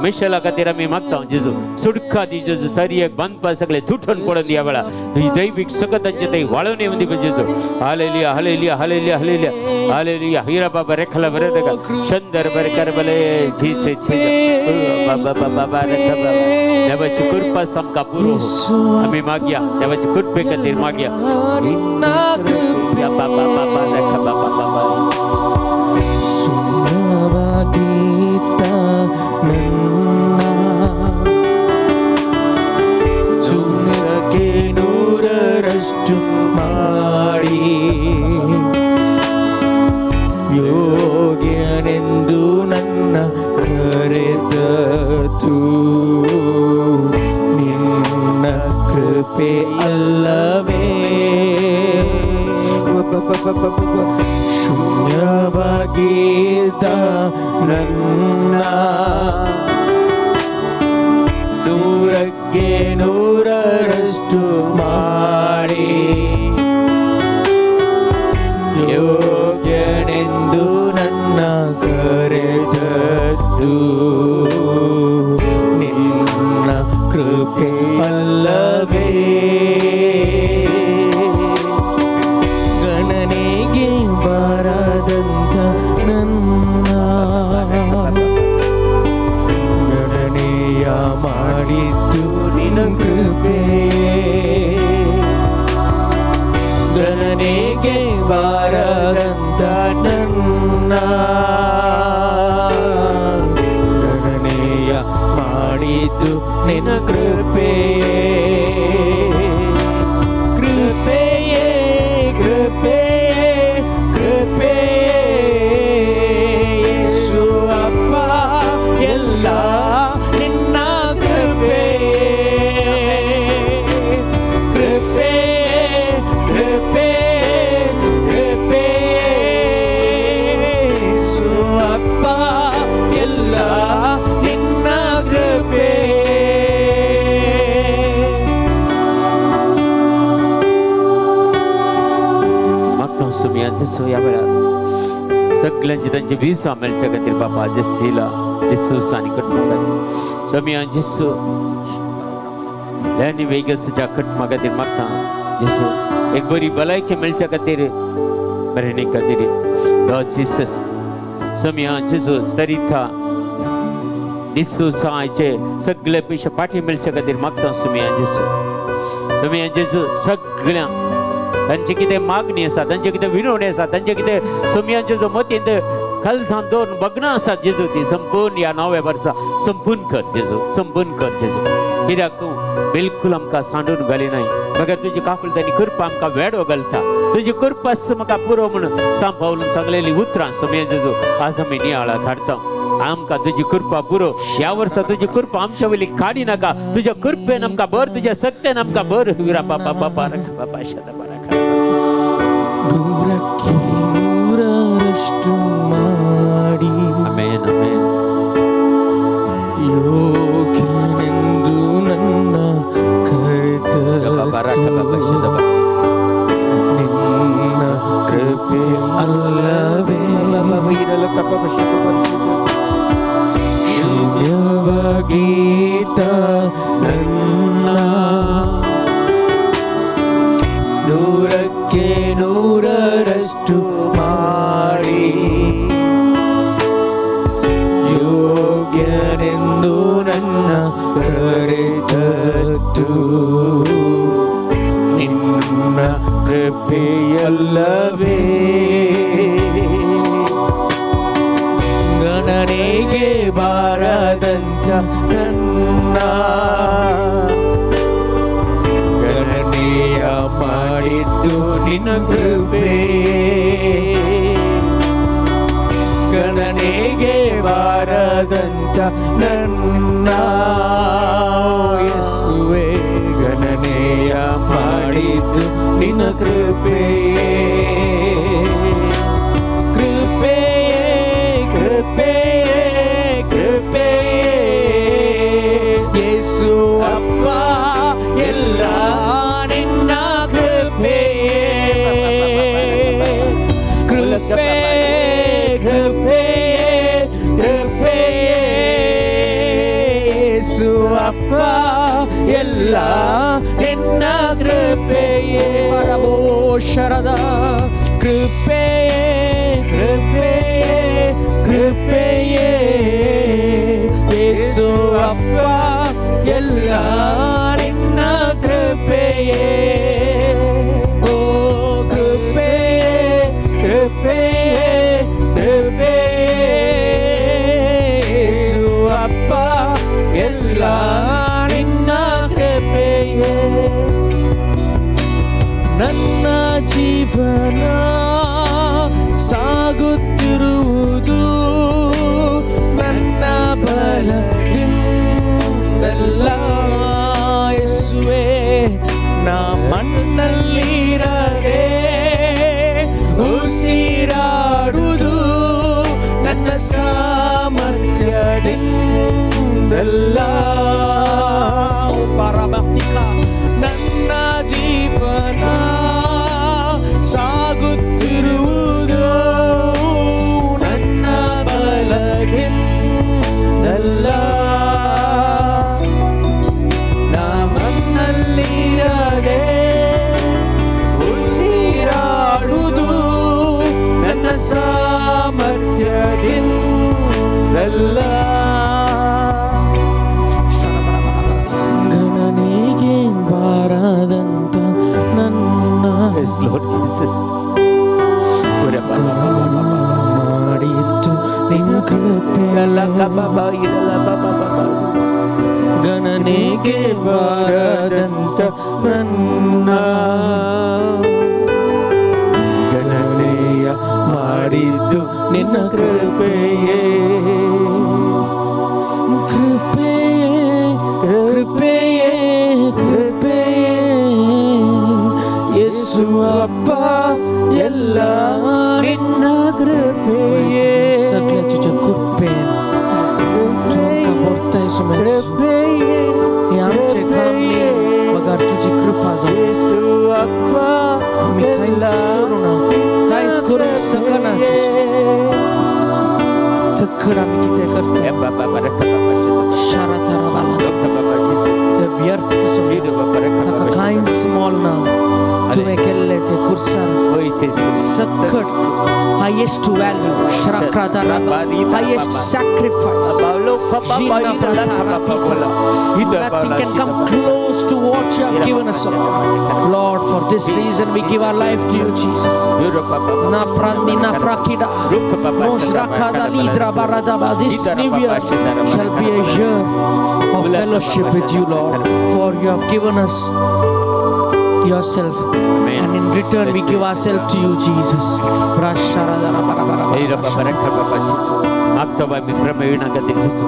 मिशेला खातीर आमी मागता जेजू सुडका दी जेजू सारी एक बांदपा सगळे तुटून पडून ह्या वेळार तुजी दैवीक सकत तांचे थंय वाळून येवन दिवं जेजू hallelujah hallelujah hallelujah hallelujah hallelujah हिरा बाबा रेखला बरे तुका शंदर बरे कर बले जीसे बाबा बाबा रेखा बाबा देवाची कृपा आमकां पुरो आमी मागया देवाची कृपे खातीर मागया बाबा बाबा रेखा बाबा बाबा ಸುಮ್ಮವಾಗಿದ್ದ ನನ್ನ ಸುಮ್ಮಕ್ಕೆ 100ರಷ್ಟು ಮಾಡಿ ಯೋಗ್ಯನೆಂದು ನನ್ನ ಕರೆದತು ನಿನ್ನ ಕೃಪೆ ಅಲ್ಲವೇ ಶೂನ್ಯವಾಗಿದ್ದ ನನ್ನ 100ಕ್ಕೆ 100ರಷ್ಟು ಮಾಡಿ ಯೋಗ್ಯನೆಂದು ನನ್ನ ಕರೆದದ್ದು ನಿನ್ನ ಕೃಪೆ ಅಲ್ಲವೇ ಗಣನೆಗೆ ಬಾರದಂತ ನನ್ನ ಗಣನೆಯ ಮಾಡಿದ್ದು ನಿನ್ನ ಕೃಪೆ ಗಣನೆಗೆ ಬಾರದಂತ ನನ್ನ ಗಣನೆಯ ಮಾಡಿದ್ದು ನಿನ್ನ ಕೃಪೆ ಕೃಪೆಯೇ ಕೃಪೆಯೇ ಕೃಪೆಯೇ ಯೇಸು ಅಪ್ಪ ಎಲ್ಲ ನಿನ್ನ ಕೃಪೆಯೇ ಕೃಪೆಯೇ ಕೃಪೆಯೇ ಕೃಪೆಯೇ ಯೇಸು ಅಪ್ಪ ಎಲ್ಲ ನಿನ್ನ ಕೃಪೆಯೇ सुमी जेसू ह्या वेळार सगळ्यांची तांची विसा मेळच्या खातीर बाबा जेसीला जेसूस आनी कटमा खातीर स्वामी जेसू लेनी वेगसच्या कटमा खातीर मागता जेसू एक बरी भलायकी मेळच्या खातीर बरेणी खातीर लॉर्ड जीसस स्वामी जेसू सरिता जेसूसाचे सगळे पयशे पाठी मेळच्या खातीर मागता स्वामी जेसू सगळ्यांक तांची कितें मागणी आसा तांचे कितें विनवणी आसा तांचे कितें सोमयांचे जो मतींत खालसां दोन भग्नां आसात जेजू ती संपूर्ण ह्या नव्या वर्सा संपूर्ण कर जेजू संपूर्ण कर जेजू कित्याक तूं बिलकुल आमकां सांडून घालिनाय मगर तुजी काकुळटांनी कृपा आमकां वेडो घालता तुजी कृपा म्हाका पुरो म्हणून सांबाळून सांगलेली उतरां सोमया जेजू आज आमी नियाळाक हाडटा आमकां तुजी कृपा पुरो ह्या वर्सा तुजी कृपा आमच्या वयली काडी नाका तुज्या कृपेन आमकां भर तुज्या सत्यान आमकां भर विरा बाबा बाबा रख बाबा शदा ನೂರಕ್ಕೆ 100ರಷ್ಟು ಮಾಡಿ ಆಮೆನ್ ಆಮೆನ್ ಯೋಗ್ಯನೆಂದು ನನ್ನ ಕರೆದದ್ದು ನಿನ್ನ ಕೃಪೆ ಅಲ್ಲವೇ ಶೂನ್ಯವಾಗಿದ್ದ ನನ್ನ 100ಕ್ಕೆ 100ರಷ್ಟು ಮಾಡಿ ಯೋಗ್ಯ ಬಾರದಂತ ನನ್ನ ಗಣನೀಯ ಮಾಡಿದ್ದು ನಿನ್ನ ಕೃಪೆ, ಗಣನೆಗೆ ಬಾರದಂತ ನನ್ನ ಯೇಸುವೆ, ಗಣನೆಯ ಮಾಡಿದ್ದು ನಿನ್ನ ಕೃಪೆಯೇ, ಕೃಪೆಯೇ ಕೃಪೆಯೇ ಕೃಪೆಯೇ ಯೇಸು ಅಪ್ಪ ಎಲ್ಲ ನಿನ್ನ ಕೃಪೆಯೇ, ಕೃಪೆಯೇ ಕೃಪೆಯೇ ಕೃಪೆಯೇ ಯೇಸು ಅಪ್ಪ ಎಲ್ಲ ನಿನ್ನ ಕೃಪೆಯೇ, ಪರಮೋ ಶರದ ಕೃಪೆಯೇ ಕೃಪೆಯೇ ಕೃಪೆಯೇ ಯೇಸು ಅಪ್ಪ ಎಲ್ಲ ನಿನ್ನ ಕೃಪೆಯೇ, ಓ ಕೃಪೆಯೇ ಕೃಪೆಯೇ ಕೃಪೆಯೇ ಯೇಸು ಅಪ್ಪ ಎಲ್ಲ ನಿನ್ನ ಕೃಪೆಯೇ, ನನ್ನ ಜೀವನ ಸಾಗುತ್ತಿರುವುದು ನನ್ನ ಬಲದಿಂದಲ್ಲ ಯೇಸುವೇ, ನಾ ಮಣ್ಣಲ್ಲಿರದೆ ಉಸಿರಾಡುವುದು ನನ್ನ ಸಾಮರ್ಥ್ಯದಿಂದಲ್ಲ, ಪರಮರ್ಥಿಕ ನನ್ನ ಜೀವನ ಸಾಗುತ್ತಿರುವುದು ನನ್ನ ಬಲದಿಂದಲ್ಲ, ನಾ ಮಣ್ಣಲ್ಲಿರದೆ ಉಸಿರಾಡುವುದು ನನ್ನ ಸಾಮರ್ಥ್ಯದಿಂದಲ್ಲ, ಗಣನೆಗೆ ಬಾರದಂತ ನನ್ನ ಮಾಡಿದ್ದು ನಿನ್ನ ಕೃಪೆ, ಗಣನೆಗೆ ಬಾರದಂತ ನನ್ನ ಗಣನೆಯ ಮಾಡಿದ್ದು ನಿನ್ನ ಕೃಪೆಯೇ, ಕೃಪೆಯೇ ಕೃಪೆಯೇ ಕೃಪೆಯೇ ಯೇಸು ಅಪ್ಪ ಎಲ್ಲ ನಿನ್ನ ಕೃಪೆಯೇ, सगळ्या तुझ्या कृपेन तुमका बोलताय सुमेश, हे आमचे काम नाही बघार तुझी कृपा जाऊ, आम्ही काहीच करू ना, काहीच करू सकना, सगळं आम्ही किती करतो ते व्यर्थ ताका काहीच मोल ना, तुवें केल्ले ते कुर्सार सकट highest value, shrakradara, highest sacrifice, Jina Pratara Pita. Nothing can come close to what you have given us, Lord. For this reason we give our life to you, Jesus. Na prandi na frakida, no shrakada lidra baradaba. This new year shall be a year of fellowship with you, Lord. For you have given us yourself, and in return we give ourselves to you, Jesus. मागतो bye मी प्रमेयना गती दिसतो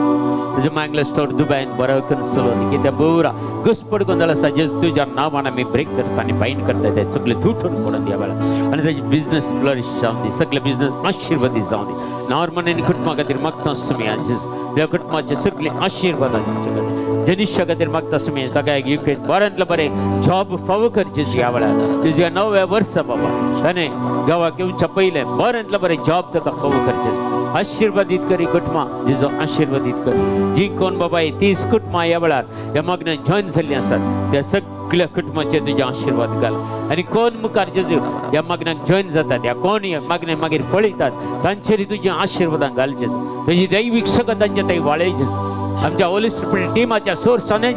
तुझ्या मागलं store दुबईन बरं कन्सलो की त्या बोरा गुस्पड गोंधळ सजेस तुझ्या नावाने मी ब्रेक करता आणि बाईन करता ते सगळे तुटून पडून द्यावेला आणि त्याची बिझनेस फ्लरिश जाऊन दे, सगळे बिझनेस आशीर्वादी जाऊन दे, नॉर्मल कुटुंबा खातीर मागता सुमी त्या कुटुंबाचे सगळे आशीर्वाद जनिष्या खातीर मागता सुमी ताका युकेत बऱ्यांतलं बरें जॉब फावो करचें यावेळा तुझ्या 9व्या वर्सा बाबा ताणे गावाक येवच्या पयलें बऱ्यांतलं बरें जॉब ताका फावो करचें, आशीर्वादित करी कुटुंबा जिजो आशीर्वादित कर, जी कोण बाबा 30 कुटुंबा या वेळार ह्या मग्नात जॉईन जाल्लीं आसात त्या सगळ्या कुटुंबाचे तुझे आशीर्वाद घाल, आणि कोण मुखार जेजू ह्या मग्नाक जॉईन जातात या कोण ह्या मग्ने मागीर पळयतात तांचेर तुझे आशीर्वादां घाल जेजू, तुजी दैवीक सकत तांचे थंय वाळय जेजू, आमच्या होली स्पिरिट टीमाच्या सोर्साने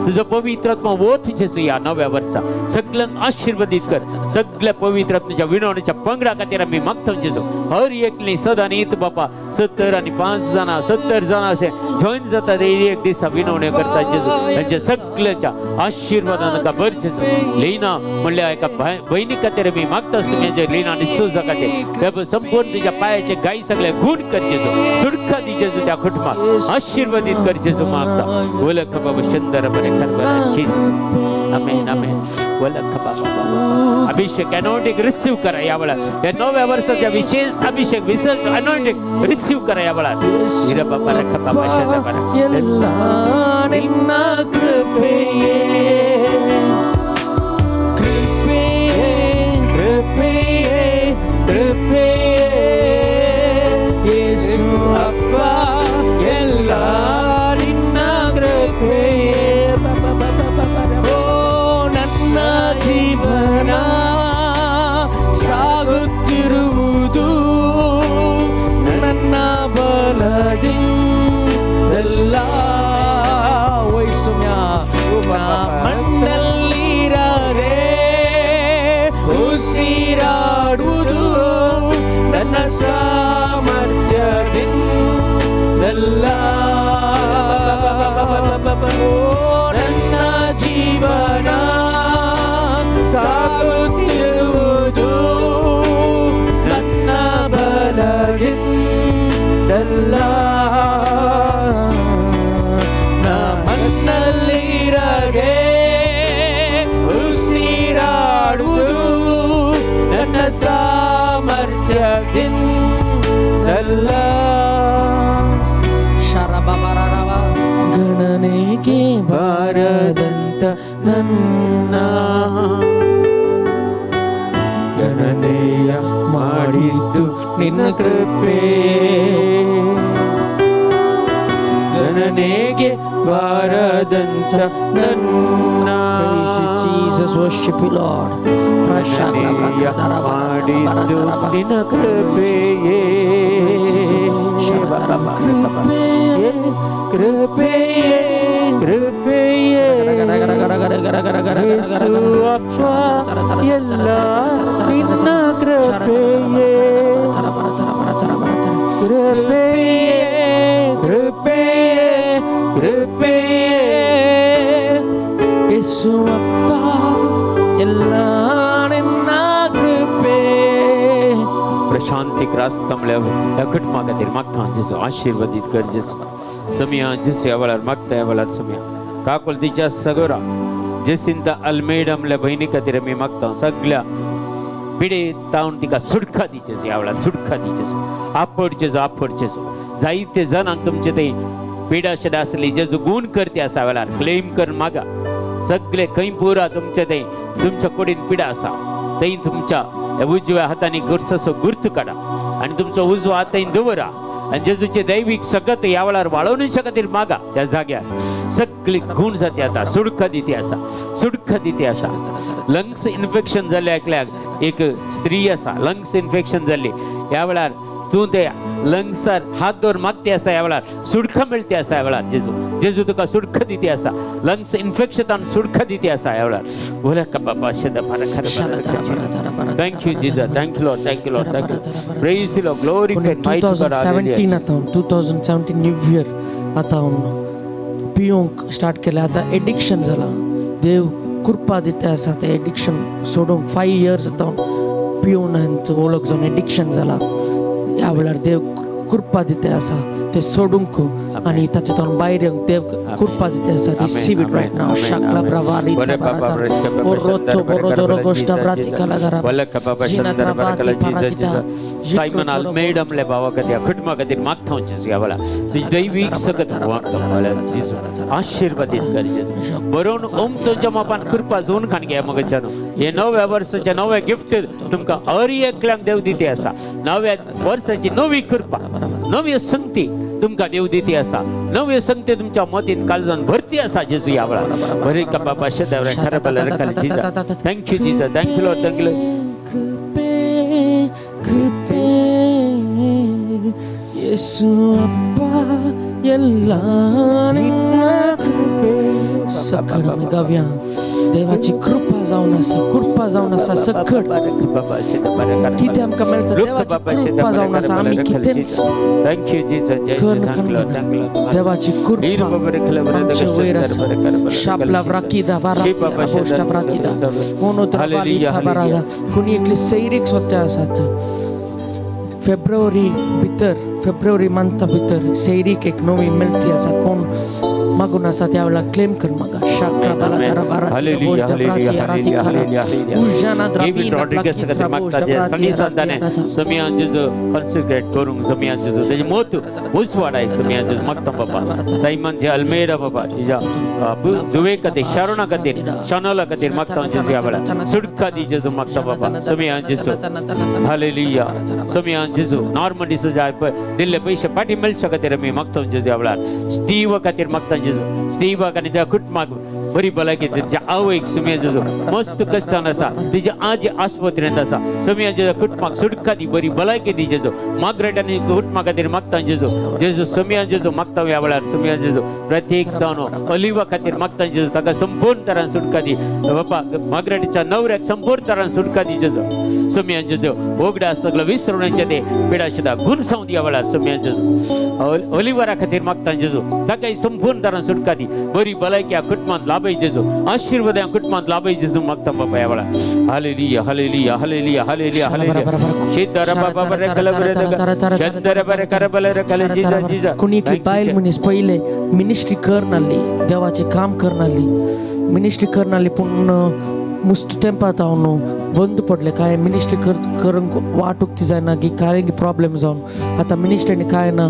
तुझं पवित्र आत्मा ओथ जेजू या नव्या वर्षात सगळ्यांना आशीर्वादित कर. सगळ्या पवित्र आत्म्याच्या विनवण्याच्या पंगडा खातीर आम्ही मागतो जेजू. हर एकली सदां नीत बापा 70 आणि 5 जाणां 70 जाणां असे जॉईन जातात एक दिसा विनवणे करतात जेजू. त्यांच्या सगळ्याच्या आशीर्वादानं का बर जेजू. लीना म्हणल्या एका बहिणी खातीर मी मागतो सुमेजे लीना आणि सुजा खातीर संपूर्ण तिच्या पायाचे गाई सगळे गुण कर जेजू. सुडका दी जेजू त्या कुटुंबात आशीर्वादित कर जेजू मागता. ओलख बाबा सुंदर बरे खरबराची आमेन आमेन. ओलख बाबा अभिषेक अनॉइंटिंग रिसीव करा या वेळात. या नव्या वर्षाच्या विशेष अभिषेक विशेष अनॉइंटिंग रिसीव करा या वेळात. हिरा बाबा रख बाबा शंद बरे ಎಲ್ಲ ನಿನ್ನ ಕೃಪೆಯೇ ಕೃಪೆಯೇ ಕೃಪೆಯೇ ಕೃಪೆಯೇ ಯೇಸು ಅಪ್ಪ ಎಲ್ಲ ನಿನ್ನ ಕೃಪೆಯೇ. ಓ ನನ್ನ ಜೀವನ ಸಾಗುತ್ತಿರುವುದು ನನ್ನ ಬಲದಿಂದಲ್ಲ. ವಯಸ್ಸುಮ್ಯ ಮಣ್ಣಲ್ಲಿರರೆ ಉಸಿರಾಡುವುದು ನನ್ನ ಸಾಮರ್ಥ್ಯದಿಂದಲ್ಲ. ಓ ನನ್ನ ಜೀವನ ಸಾಗುತ್ತಿರುವುದು ನನ್ನ ಬಲದಿಂದಲ್ಲ. ನಾ ಮಣ್ಣಲ್ಲಿರಗೆ ಉಸಿರಾಡುವುದು ನನ್ನ ಸಾಮರ್ಥ್ಯದಿಂದಲ್ಲ. ಶರಬಬರರವ ಗಣನೆಗೆ ಬಾರದಂತ ನನ್ನ ಗಣನೆಯ ಮಾಡಿದ್ದು ನಿನ್ನ ಕೃಪೆ. ಗಣನೆಗೆ ಬಾರದಂತ ನನ್ನ Jesus worship you Lord. ಮಾಡಿದ್ದು ನಿನ್ನ ಕೃಪೆಯೇ ಕೃಪೆಯೇ ಕೃಪೆಯೇ ಯೇಸು ಅಪ್ಪ ಎಲ್ಲ ನಿನ್ನ ಕೃಪೆಯೇ ಕೃಪೆಯೇ ಕೃಪೆಯೇ ಕೃಪೆಯೇ ಯೇಸು ಅಪ್ಪ ಎಲ್ಲ ನಿನ್ನ ಕೃಪೆ. प्रशांती रास्तमल्या या कुटुंबा खातीर मागता जेजू आशीर्वादीत कर जेजू. समया जेजू या वेळार मागता या वेळार समया काकोल तिच्या सगोरा जेसिंता अल्मेडमल्या बहिणी खातीर आमी मागता सगळ्या पिडे तावन तिका सुटका दी जेजू. या वेळार सुटका दी जेजू. आपड जेजू आपड जेजू. जायते जणांक तुमचे ते पिडा शेडा आसली जेजू गुण करते असा वेळार क्लेम कर मागा. सगळे खंय पुरा तुमचे ते तुमच्या कुडीन पिडा आसा थंय तुमच्या उजव्या हाताने गुरसो गुर्त काढा आणि तुमचा उजवा हात थंय दवरा आणि जेजूचे दैविक सगत या वेळार वाळवण्याच्या खातीर मागा. त्या जाग्यार सगळी गुण जाते आता सुडका दिते असा सुडका दिते असा. लंग्स इन्फेक्शन जाल्ले एकल्याक एक स्त्री आसा लंग्स इन्फेक्शन जाल्ली या वेळार तूं ते लंग्सार हात दवर मागते असा या वेळार सुडका मेळते असा या वेळार जेजू जेजू तुका सुडका दिते असा. लंग्स इन्फेक्शन सुडका दिते असा या वेळार. बोला का बाबा शब्द फार खरं thank you Jesus thank you Lord thank you Lord thank you praise you Lord glory mighty God 2017 आता 2017 न्यू इयर आता पिऊंक स्टार्ट केले. आता एडिक्शन झाला. देव कृपा दिते असा ते एडिक्शन सोडून 5 इयर्स आता पिऊन ओळख जाऊन एडिक्शन झाला. या वेळार देव कृपा दिते असा ते सोडूंक आणि त्याच्यातून बाहेर येऊन देव कृपा दिते असा. रिसीव इट राइट नाउ शकला प्रवारी ओरोतो बोरोदोरो गोष्टा प्रातिकाला धरा जिनात्रा बाती परातिता सायमन अल्मेडमले बाबा कधी कुटुंबा खातीर मागता जेजू या वेळार तुझी दैविक सकत मागता जेजू आशीर्वादित कर जेजू. बरोवन ओम तुझ्या मापान कृपा जोन खान घ्या मग जानो हे नव्या वर्षाचे नवे गिफ्ट तुमका हर एकल्यांक देव दिते असा. नव्या वर्षाची नवी कृपा नवी संगती तुमका देव दिते असा. नवी संगती तुमच्या मतीन काळजान भरती असा जेजू या वेळार. बरे का बाबा शब्द खरं बल रखल Jesus thank you Jesus thank you Lord thank you कृपे कृपे येसु अप्पा ಎಲ್ಲ ನಿನ್ನ सकट आम्ही गाऊया देवाची कृपा जाऊन असा सकट किती आमका मिळतं देवाची कृपा जाऊन असा आम्ही कितीच देवाची कृपा आमच्या वैर असा शापला व्राकीदा वारातीदा पोष्टा व्रातीदा मोनोत्र वालीता बरादा कुणी एकली सैरिक होत्या असत फेब्रुवारी मंथा भितर सैरिक एक नवी मिळते असा कोण मागून असा त्यावेळेला क्लेम कर मगा शाक्रा बाला तारा बारा पोष्टा व्राती आराती खाला उजाना द्रावीना प्लाकित्रा पोष्टा व्राती आराती समियांचे कॉन्सेंट्रेट करून समियांचे त्याचे मोत उस्वाडाय समियांचे मक्तम बाबा साइमन जे अल्मेडा बाबा तिजा दुवे कते शारोना कते शनोला कते मक्तम जे यावला सुडका दीजे जो मक्तम बाबा समियांचे हालेलुया समियांचे नॉर्मली सजाय दिल्ले पैसे पाठी मिळ शकते रे मी मक्तम जे यावला स्टीव कते मक्तम स्टीवा कने त्या कुटमाग बरी बलाकी त्याच्या आवयक समियाजो मस्त कष्टान असा तिच्या आज आस्पत्रेत असा समियाजो कुटमाग सुडका दी बरी बलाकी दिजेजो माग्रेटाने कुटमाग खातीर मागतांजेजो जेजो समियाजो मागता यावळार समियाजो प्रत्येक सणो अलिवा खातीर मागतांजेजो ताका संपूर्ण तरान सुडका दी बापा माग्रेटाच्या नवऱ्याक संपूर्ण तरान सुडका दिजेजो समियाजो ओगडा सगळं विसरण्याचे ते पिडाशदा गुण सावंद यावळार समियाजो अलिवारा खातीर मागतांजेजो ताका संपूर्ण तरान सुटका दी बरी बलायकी कुटुंबात लाभायचेजो आशीर्वाद या कुटुंबात लाभायचेजो मागता बाबा यावळा hallelujah hallelujah hallelujah hallelujah hallelujah शेदर बाबा बरे कले बरे शेदर बरे करे बरे कले जीजा जीजा कुणी की बायल मनीस पहिले मिनिस्ट्री करनाली देवाचे काम करनाली मिनिस्ट्री करनाली पूर्ण मुस्त टेम्पात आवनो बंद पडले काय मिनिस्ट्री करून वाटूक ती जायना की काय प्रॉब्लेम जाऊन आता मिनिस्ट्रीने काय ना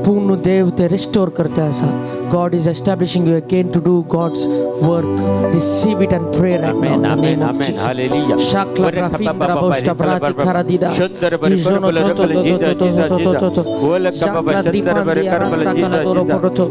पूर्ण देव ते रिस्टोर करते असा God is establishing you again to do God's work. Receive it and pray right now in the name of Jesus. Hallelujah. Shakla brafindra boshta brati karadida. Ijono toto toto. Shakla dripandi aratra kala doro poroto.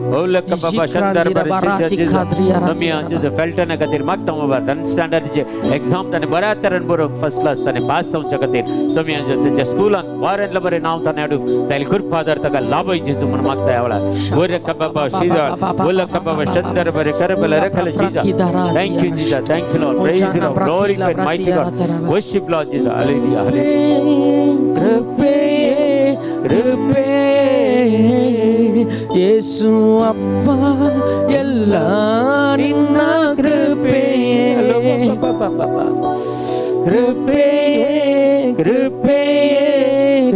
Jikrandi barati kadri arati. Samiya J Felton खातीर मागता बाबा तन standard जे exam ताने बऱ्या तरेन बरो first class ताने पास जावचे खातीर समिया जे त्याच्या स्कूलान वारेंतला बरे नाव ताने हाडून तायले कृपादार ताका लाभयचे म्हणून मागता यावळा वरे बाबा शिजा बोला बाबा शंदर बरे करबल रखल जीजा थैंक यू जीजा thank you Lord praise you Lord glorify mighty God worship Lord जीजा हालेलुया कृपे येसु अप्पा ಎಲ್ಲ ನಿನ್ನ ಕೃಪೆ ಕೃಪೆ ಕೃಪೆ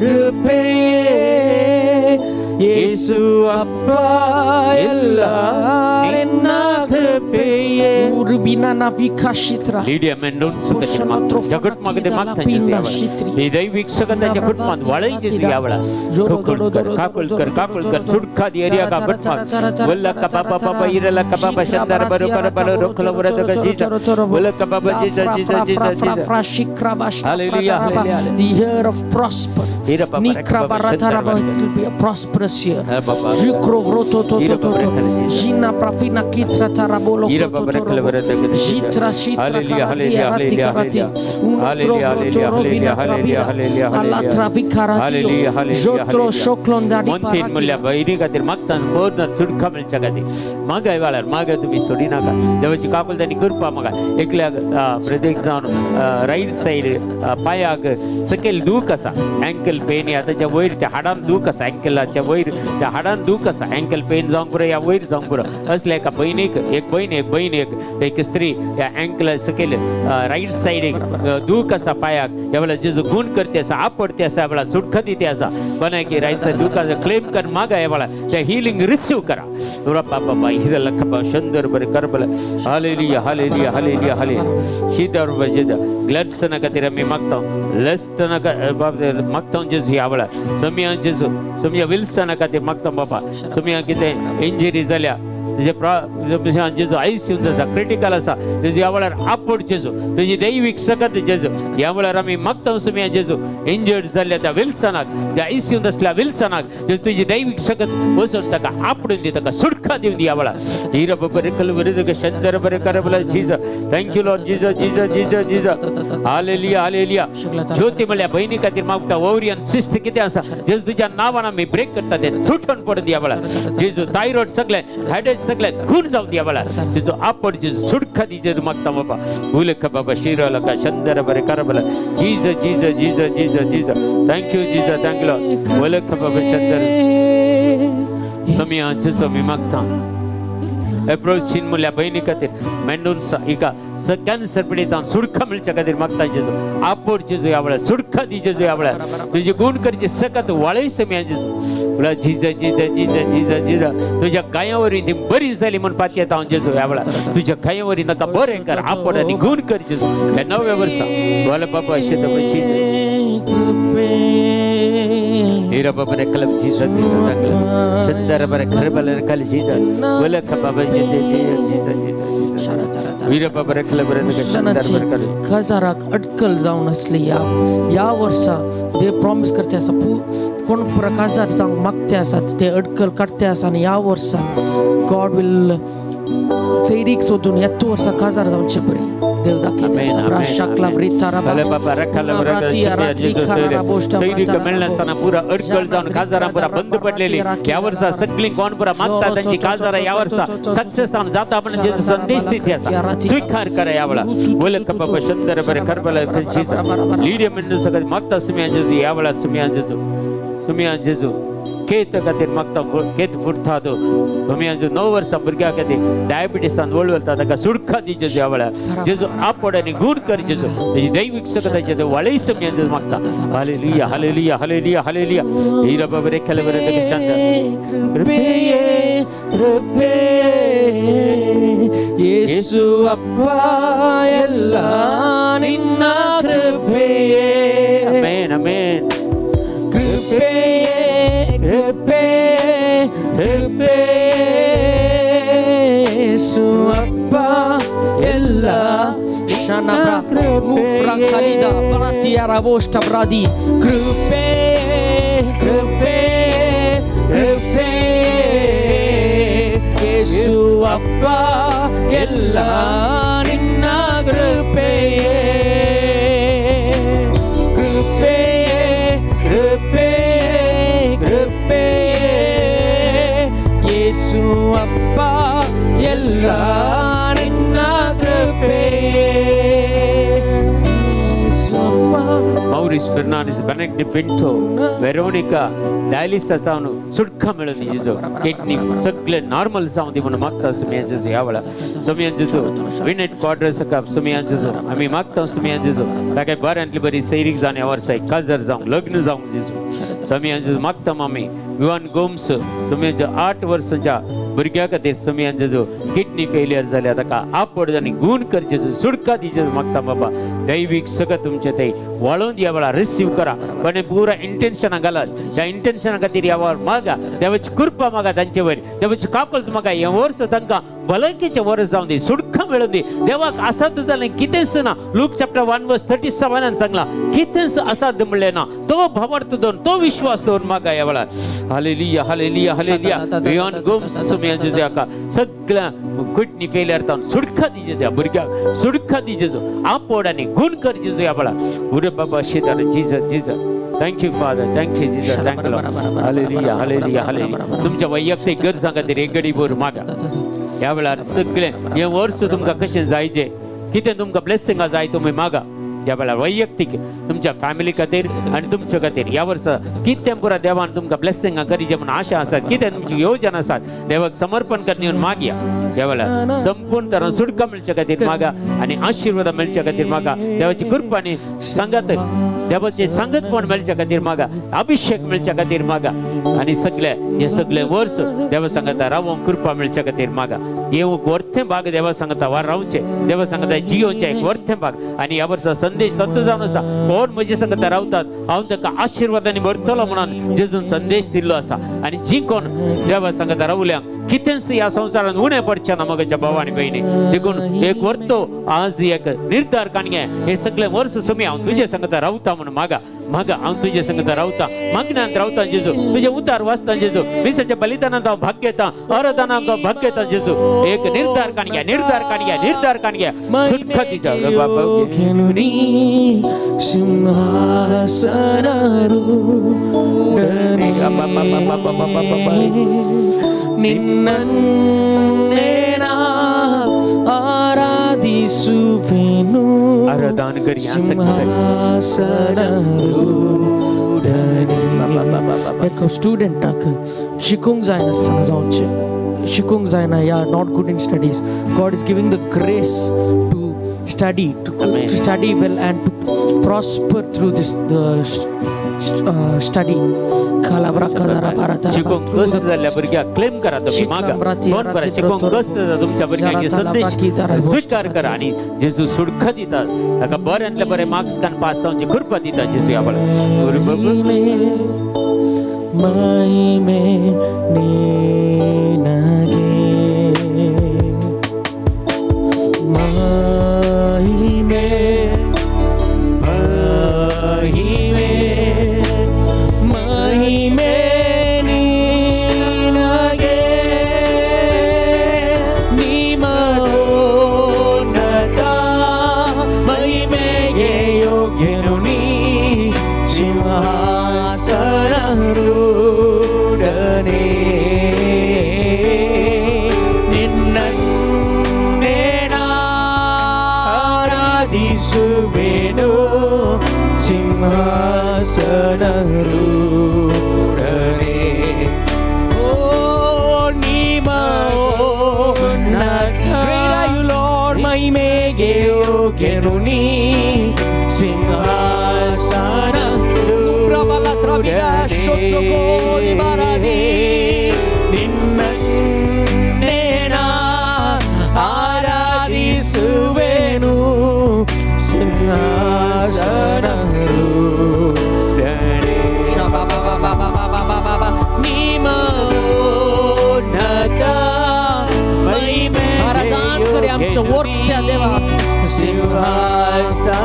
ಕೃಪೆ ಯೇಸು ಅಪ್ಪ ಎಲ್ಲ ನಿನ್ನ ಕೃಪೆ ಉರ್ಬಿನ ನವಿಕಾಶಿತ್ರ लीडिया मेंडोन जगत मागते मागतांचे हे दैविक सगळ्यांच्या कुटुंबात वाळायचे यावळा काकुलकर सुडखा दी एरिया का कुटुंबात वल्ला का बाबा बाबा इरला का बाबा शंदर बरोबर बरो रोखला बरो का जीजा वल्ला का बाबा जीजा जीजा जीजा hallelujah hallelujah the year of prosper nikra baratara prosperous year jukro vroto to jina prafina kitra tarabolo jitra shitra hallelujah hallelujah hallelujah hallelujah hallelujah hallelujah alla travikarati jotro shoklondadi montin mulya बैरी खातीर मागतान पूर्ण सुडका मिळच्या खातीर मागाय वाळार मागे तुम्ही सोडी नाका देवाची carpel त्यांनी कृपा मागा एकल्या प्रत्येक जावन राईट साइड पायाक सकयल दूख असा अँकल पेन या त्याच्या वयर त्या हाडान दूख असा अँकलाच्या वयर त्या हाडान दूख असा अँकल पेन जावंक पुरो या वयर जावंक पुरो असल्या एका बहिणीक एक एक स्त्री या अँकल सकयल राईट साइड दूख असा पायाक या वेळा जेजू गुण करते असा आपडते असा वेळा सुटका दिते असा बनाय की राईट साइड दुखाचं क्लेम कर मागा या वेळा त्या हीलिंग रिसीव्ह करा बाबा बाई हिरला खबा शंदर बरे करबल हालेलुया हालेलुया हालेलुया हालेलुया शिदर बजेदा ग्लड्सन खातीर आमी मागता लस्तन मागता जेजू या वेळा समिया जेजू समिया विल्सन खातीर मागता बाबा समिया कितें इंजरी जाल्या जेजो आयसीयू जसा क्रिटिकल आसा तेजे ह्या वेळार आपोड जेजो तेजी दैवीक सकत जेजो ह्या वेळार आमी मागता सुमी जेजो इंजर्ड जाल्ल्या त्या विल्सनाक त्या आयसीयू असल्या विल्सनाक जेजो तुजी दैवीक सकत वचून ताका आपडून दी ताका सुटका दिवन दी ह्या वेळार हीर बरे कलवरी तुका शंकर बरे करबला Jesus thank you Lord Jesus Jesus Jesus Jesus hallelujah hallelujah Jyoti म्हणल्या बहिणी खातीर मागता ओवरियन सिस्ट कितें आसा जेजू तुज्या नांवान आमी ब्रेक करता ते तुटून पडून दी ह्या वेळार जेजू थायरॉइड सगळे हेडेक सगळे खून जावन दी ह्या वेळार जेजू आपड जेजू सुटका दी जेजू मागता बाबा उलख बाबा शिरोला का शंकर बरे करबला Jesus Jesus Jesus Jesus Jesus thank you Jesus thank you Lord उलख बाबा शंकर समिया जेजू मी मागता अप्रोचिन मुल्या बहिणी खातीर मेंडून इका कॅन्सर पिडीतां सुडका मेळच्या खातीर मागता जेजू आपोड जेजू ह्या वेळार सुडका दी जेजू ह्या वेळार तुजी गुण करची सकत वाळय समिया जेजू म्हणल्यार Jesus Jesus Jesus Jesus Jesus तुज्या गायांवरी ती बरी जाली म्हण पातयेता हांव जेजू ह्या वेळार तुज्या गायांवरी नाका बरें कर आपोड आनी गुण कर जेजू ह्या नव्या वर्सा वाला बाबा अशें हीरा बाबा रे कलम जीजस चंदर बरे खरबल कल जीजस वाला बाबा जीजस हीरा बाबा रे कलम बरे चंदर बरे कल खजाराक अटकल जावन असली या वर्सा देव प्रॉमिस करते आसा कोण प्रकाशार जावंक मागते आसात ते अडकल काडते आसा आनी ह्या वर्सा गॉड विल चैरीक सोदून येतो वर्सा काजार जावचे बरी देव दाखयता शाकला वृत्तारा बाबा रखला सैनिक मेळनासतना पुरा अडकळ जावन काजारां पुरा बंद पडलेली ह्या वर्सा सगळी कोण पुरा मागता त्यांची काजारां ह्या वर्सा सक्सेस जावन जाता पण जेजू संदेश दिती आसा स्वीकार करा ह्या वेळा बोलक बाबा शंकर बरे खरबला लीड म्हणून सगळं मागता सुमिया जेजू ह्या वेळा सुमिया जेजू केत खातीर मागता केत फुटता तो सुमिया जेजू 9 वर्सां भुरग्या खातीर डायबिटीसान वळवता ताका सुडका दी जेजू ह्या वेळार जेजू आपड आनी गूण कर जेजू तेजी दैवीक सकताचे ते वाळय सुमिया जेजू मागता हालेलुया हालेलुया हालेलुया हालेलुया हीरा बाबा रे खले बरे ताका शांत ಯೇಸು ಅಪ್ಪ ಎಲ್ಲ ನಿನ್ನ ಕೃಪೆಯೇ ಆಮೆನ್ ಆಮೆನ್ ಕೃಪೆಯೇ ಕೃಪೆ ಕೃಪೆ ಯೇಸು ಅಪ್ಪ ಎಲ್ಲ ಶನಬ್ರ ಮುಫ್ರಾ ಖಲಿದ ಬರತಿಯರ ಬೋಷ್ಟ ಬ್ರಾದಿ ಕೃಪೆ ಕೃಪೆ ಕೃಪೆ ಯೇಸು ಅಪ್ಪ ಎಲ್ಲ ನಿನ್ನ ಕೃಪೆಯೇ ಕೃಪೆಯೇ ಕೃಪೆ ಕೃಪೆ ಯೇಸು ಅಪ್ಪ ಎಲ್ಲ ನಿನ್ನ ಕೃಪೆಯೇ Maurice Fernandes, Benedict Pinto, Veronica, Dalisa तावनु सुटका मेळोनी जेजू किडनी सगळे नॉर्मल जावन दी म्हणून मागता सुमिया जेजू ह्या वेळा सुमिया जेजू विनेट क्वार्टर सकप सुमिया जेजू आमी मागता सुमिया जेजू ताका बऱ्यांतली बरी सैरीक जावन ह्या वर्सा काजर जावं लग्न जावं जेजू सुमिया जेजू मागता आमी विवान गोम्स सुमियाच्या 8 वर्सांच्या भुरग्या खातीर सुमिया जेजू किडनी फेलियर जाल्या ताका आपड आनी गूण कर जेजू सुटका दी जेजू मागता बाबा दैवीक सगळं तुमचे ते वाळून ह्या वेळा रिसीव करा पण पुरा इंटेन्शन घालात त्या इंटेन्शना खातीर ह्या वेळार मागा देवाची कृपा मागा तांचे वयर देवाची कापल मागा हे वर्स तांकां भलायकेचे वर्स जावन दी सुटका मेळून दी देवाक असाद जालें कितेंच ना लूक चॅप्टर 1 वर्स 37 सांगला कितेंच असाद म्हणलें ना तो भावार्थ दोन तो विश्वास दोन मागा ह्या वेळार हालेलुया हालेलुया हालेलुया बियॉन्ड गोम्स सुमिया जेजू हाका सगळ्या किडनी फेलियर जावन सुटका दी जेजू भुरग्याक सुटका दी जेजू आपड आनी गूण कर जेजू ह्या वेळार उरे बाबा शेतार Jesus Jesus thank you father thank you Jesus thank you hallelujah hallelujah hallelujah तुमच्या वैयक्तिक गरजां खातीर एक घडी भर मागा ह्या वेळार सगळे हे वर्स तुमकां कशें जायचे कितें तुमकां ब्लेसिंगां जाय तुमी मागा ह्या वेळार वैयक्तीक तुमच्या फॅमिली खातीर आनी तुमच्या खातीर ह्या वर्सा कितें पुरा देवान तुमकां ब्लेसिंगां करीचे म्हूण आशा आसात कितें तुमची येवजण आसात देवाक समर्पण करन येवन मागया ह्या वेळार संपूर्ण तरान सुटका मेळच्या खातीर मागा आनी आशिर्वाद मेळच्या खातीर मागा देवाची कृपा आनी संगत देवाचे संगतपण मेळच्या खातीर मागा अभिषेक मेळच्या खातीर मागा आनी सगळे हे सगळे वर्स देवा सांगता रावोंक कृपा मेळच्या खातीर मागा येवंक वर्थे भाग देवा सांगता वा रावचे देवा सांगता जियोचे एक वर्थे भाग आणि यावरचा संदेश तत्व जाऊन असा कोण म्हणजे संगत रावतात हांव ताका आशीर्वादांनी भरतलो म्हणून जेजून संदेश दिल्लो असा आणि जी कोण देवा संगत रावल्यांक कितेंच ह्या संवसारान उणें पडचें ना मगाच्या भाव आनी भयणी देखून एक वर्तो आज एक निर्धार काणये हे सगळे वर्स सुमी हांव तुजे संगत रावता म्हणून मागा हांव तुजे संगत रावता मागण्यांत रावता जेजू तुजे उतार वाचता जेजू मिसाच्या बलिदानांत हांव भाग घेता आराधनांत हांव भाग घेता जेजू एक निर्धार काणये सुटका दिजा ನಿನ್ನನ್ನೇನಾ ಆರಾಧಿಸುವೆನು आराधन करी एक स्टुडंटाक शिकूंक जाय नासतना जावचें शिकूंक जायना या not good in studies God is giving the grace to study to study well and to prosper through this study kalabra kadara barata शिकून कष्ट झाल्या भुरग्याक क्लेम करा तुम्ही मागा फोन करा शिकून कष्ट जाता तुमच्या भुरग्यांक संदेश स्वीकार करा आणि जेजू सुडका दिता ताका बऱ्यांतले बरे मार्क्स कान पास जावची कृपा दिता जेजू या बळ महिमे निनगे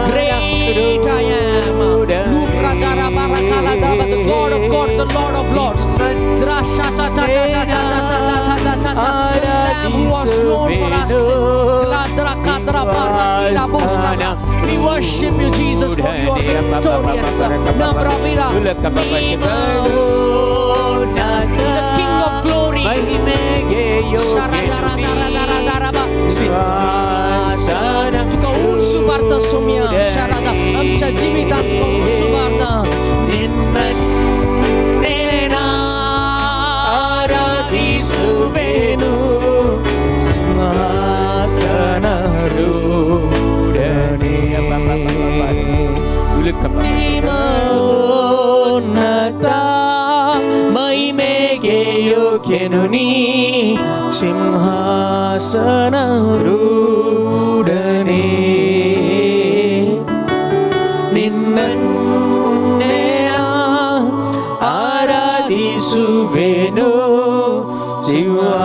Great I am, the God of gods, the Lord of lords. The Lamb who was slain for us. We worship you, Jesus, for you are victorious. The King of glory. तुका उंच उबारता सोम्या शारदा आमच्या जिवितांत तुका उंच उबारता निन्नेना आराधिಸುವೆನು ಸಿಂಹಾಸನಾರೂಢನೇ ಉನ್ನತ ಮಹಿಮೆಗೆ ಯೋಗ್ಯನು ನೀ ಸಿಂಹಾಸನಾರೂಢನೇ ನಿನ್ನನ್ನೇನ ಆರಾಧಿಸುವೆನು ಸಿಂಹಾಸನಾರೂಢನೇ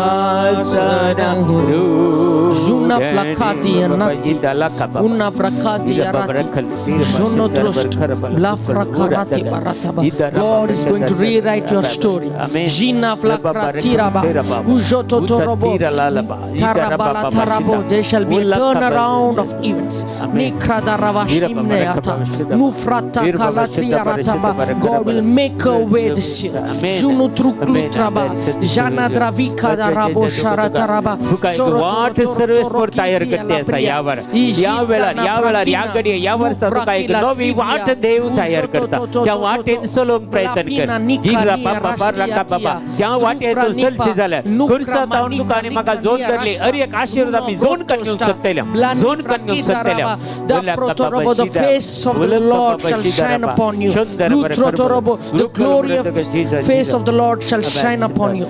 Juna plakati anati una frakati arati jono trost la frakarati barataba. God is going to rewrite your story. Jina flakati raba ujoto torobo tarabala tarabo. There shall be a turnaround of events. Nikrada ravashimneata nufrata kalatri arataba. God will make a way this year. Junu truklutraba jana dravika darabo sharataraba. Service for तयार करते असा यावर या वेळा या घडी या वर्षात काय नवी वाट देव तयार करता त्या वाटेन सलोंग प्रयत्न कर जिरा बाबा बारका बाबा त्या वाटेतून सलसी झाल्या कुर्सा तावून तुकाने मका जोन करले अरे एक आशीर्वाद मी जोन कन्यू सकतेल्या जोन कन्यू सकतेल्या the face of the Lord shall shine upon you. The glory of face of the Lord shall shine upon you.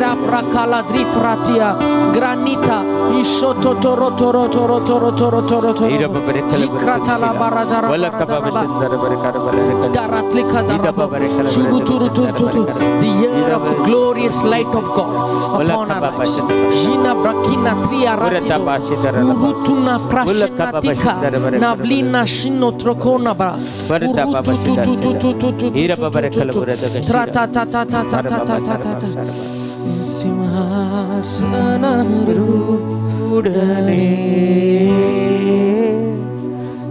Raprakala drifratia granita ishoto toro toro toro toro toro toro toro jikratala barazara daratlikha daraba shuru turu turu turu the year of the glorious light of God upon our lives jina brakina triya ratilo urutuna prashina tika navlina shino trokona ba urutu tu tu tu tu tu tra ta ta ta ta ta ta ta ta ta simhasanarudane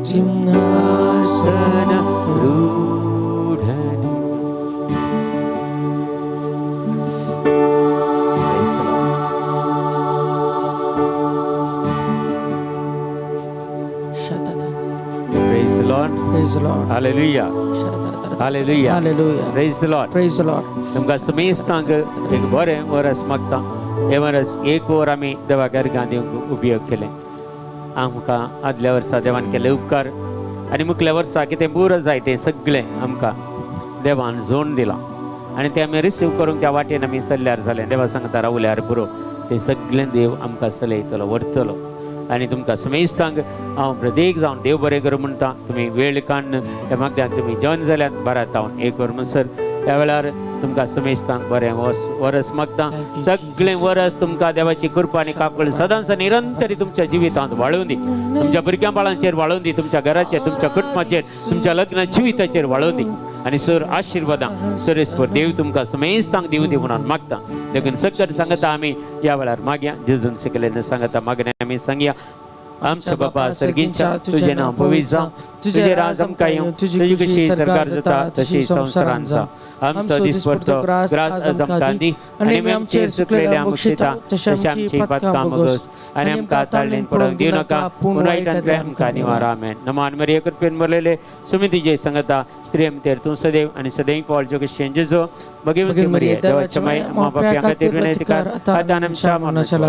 simhasanarudane. Praise the Lord. Praise the Lord. Hallelujah. Hallelujah. Hallelujah. Praise the Lord. Praise the Lord. तुमका समेस्तांक एक बरे वरस मागता हे वरस एक वर आम्ही देवाकार गांधी उपयोग केले आमकां आदल्या वर्सा देवान केले उपकार आनी मुखल्या वर्सा कितें पुरो जाय तें सगळें आमकां देवान जोड दिलां आनी तें आमी रिसीव करूंक त्या वाटेन आमी चल्ल्यार जालें देवा सांगता रावल्यार पुरो तें सगळें देव आमकां चलयतलो व्हरतलो आनी तुमकां समेस्तांक हांव प्रत्येक जावन देव बरें करूं म्हणटा तुमी वेळ काडून त्या मागद्याक तुमी जॉइन जाल्यात बरात हांव एक वर म्हणसर त्या वेळार तुमकां समेस्तांक बरें वरस मागता सगळें वरस तुमकां देवाची कृपा आनी काकूळ सदांच निरंतरी तुमच्या जिवितांत वाळून दी तुमच्या भुरग्यां बाळांचेर वाळून दी तुमच्या घराचेर तुमच्या कुटुंबाचेर तुमच्या लग्न जिविताचेर वाळून दी आनी सर आशिर्वादां सरेस्पर देव तुमकां समेस्तांक दिवं दी म्हणून मागता देखून सगळें सांगता आमी ह्या वेळार मागया जेजून शिकलेलें सांगता मागणे आमी सांगया आमच्या बापा सर्गींच्या तुझे नाव पवित्र जावं तुझे राज आमकां येवं तुजी कशी सरकार जाता तशी संवसारांत जावं आमचो दिसपडटो ग्रास आज आमकां दी आनी आमी आमचेर चुकलेले आमकां क्षिता तशी आमची पातकां मागोस आनी आमकां ताळणेन पडोवंक दिवं नाका पूण वायटांतल्यान आमकां निवार आमेन नमान मरिये कृपेन भरलेले सुमितीजे सांगता स्त्री आमचेर तूं सदैव आनी सदैव पावल जगतशें जेजो भगिनी मरिये देवाच्या माय मा बापाय खातीर विनंती कर आतां आमच्या मरणाच्या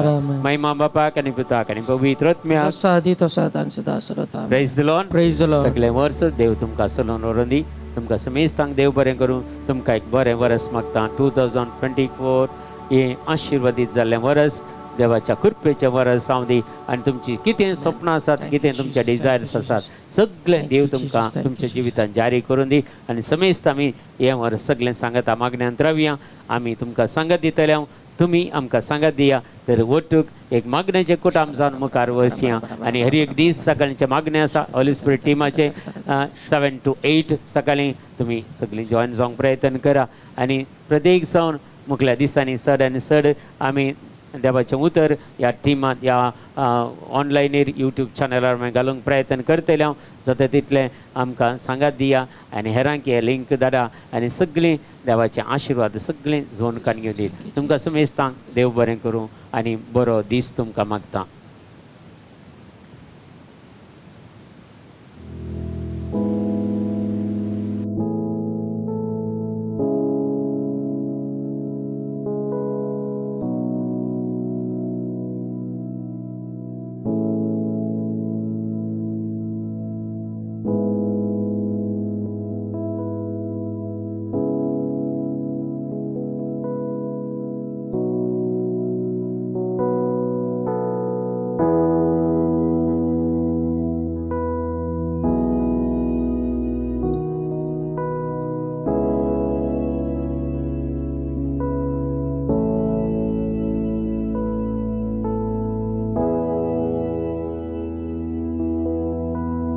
माय मा बापाक आनी पुताक आनी पवित्र आत्म्याक सादी तो सदां सदा सरता praise the Lord praise the Lord सगळे वर्स देव तुमकां चलोवन व्हरून दी तुमकां समेस्तांक देव बरें करूं तुमकां एक बरें वरस मागता 2024 हें आशिर्वादीत जाल्लें वरस देवाच्या कृपेचें वरस जावं दी आनी तुमची कितें स्वप्नां आसात कितें तुमचे डिजायर्स आसात सगळें देव तुमकां तुमच्या जिवितांत जारी करून दी आनी समेस्त आमी हें वरस सगळें सांगता मागण्यांत रावया आमी तुमकां सांगत दितले तुमी आमकां सांगत दिया तर वटूक एक मागण्याचें कुटाम जावन मुखार वचया आनी हर एक दीस सकाळचें मागणें आसा हॉली स्पिरीट टिमाचें 7 to 8 सकाळीं तुमी सगळीं जॉइन जावंक प्रयत्न करा आनी प्रत्येक जावन मुखल्या दिसांनी चड आनी चड आमी देवाचें उतर ह्या टिमांत ह्या ऑनलायनीर यूट्यूब चॅनलार घालूंक प्रयत्न करतले हांव जाता तितलें आमकां सांगात दिया आनी हेरांक हे लिंक धाडा आनी सगळीं देवाचें आशिर्वाद सगळीं जोन काडून घेवन दी तुमकां समेस्तांक देव बरें करूं आनी बरो दीस तुमकां मागता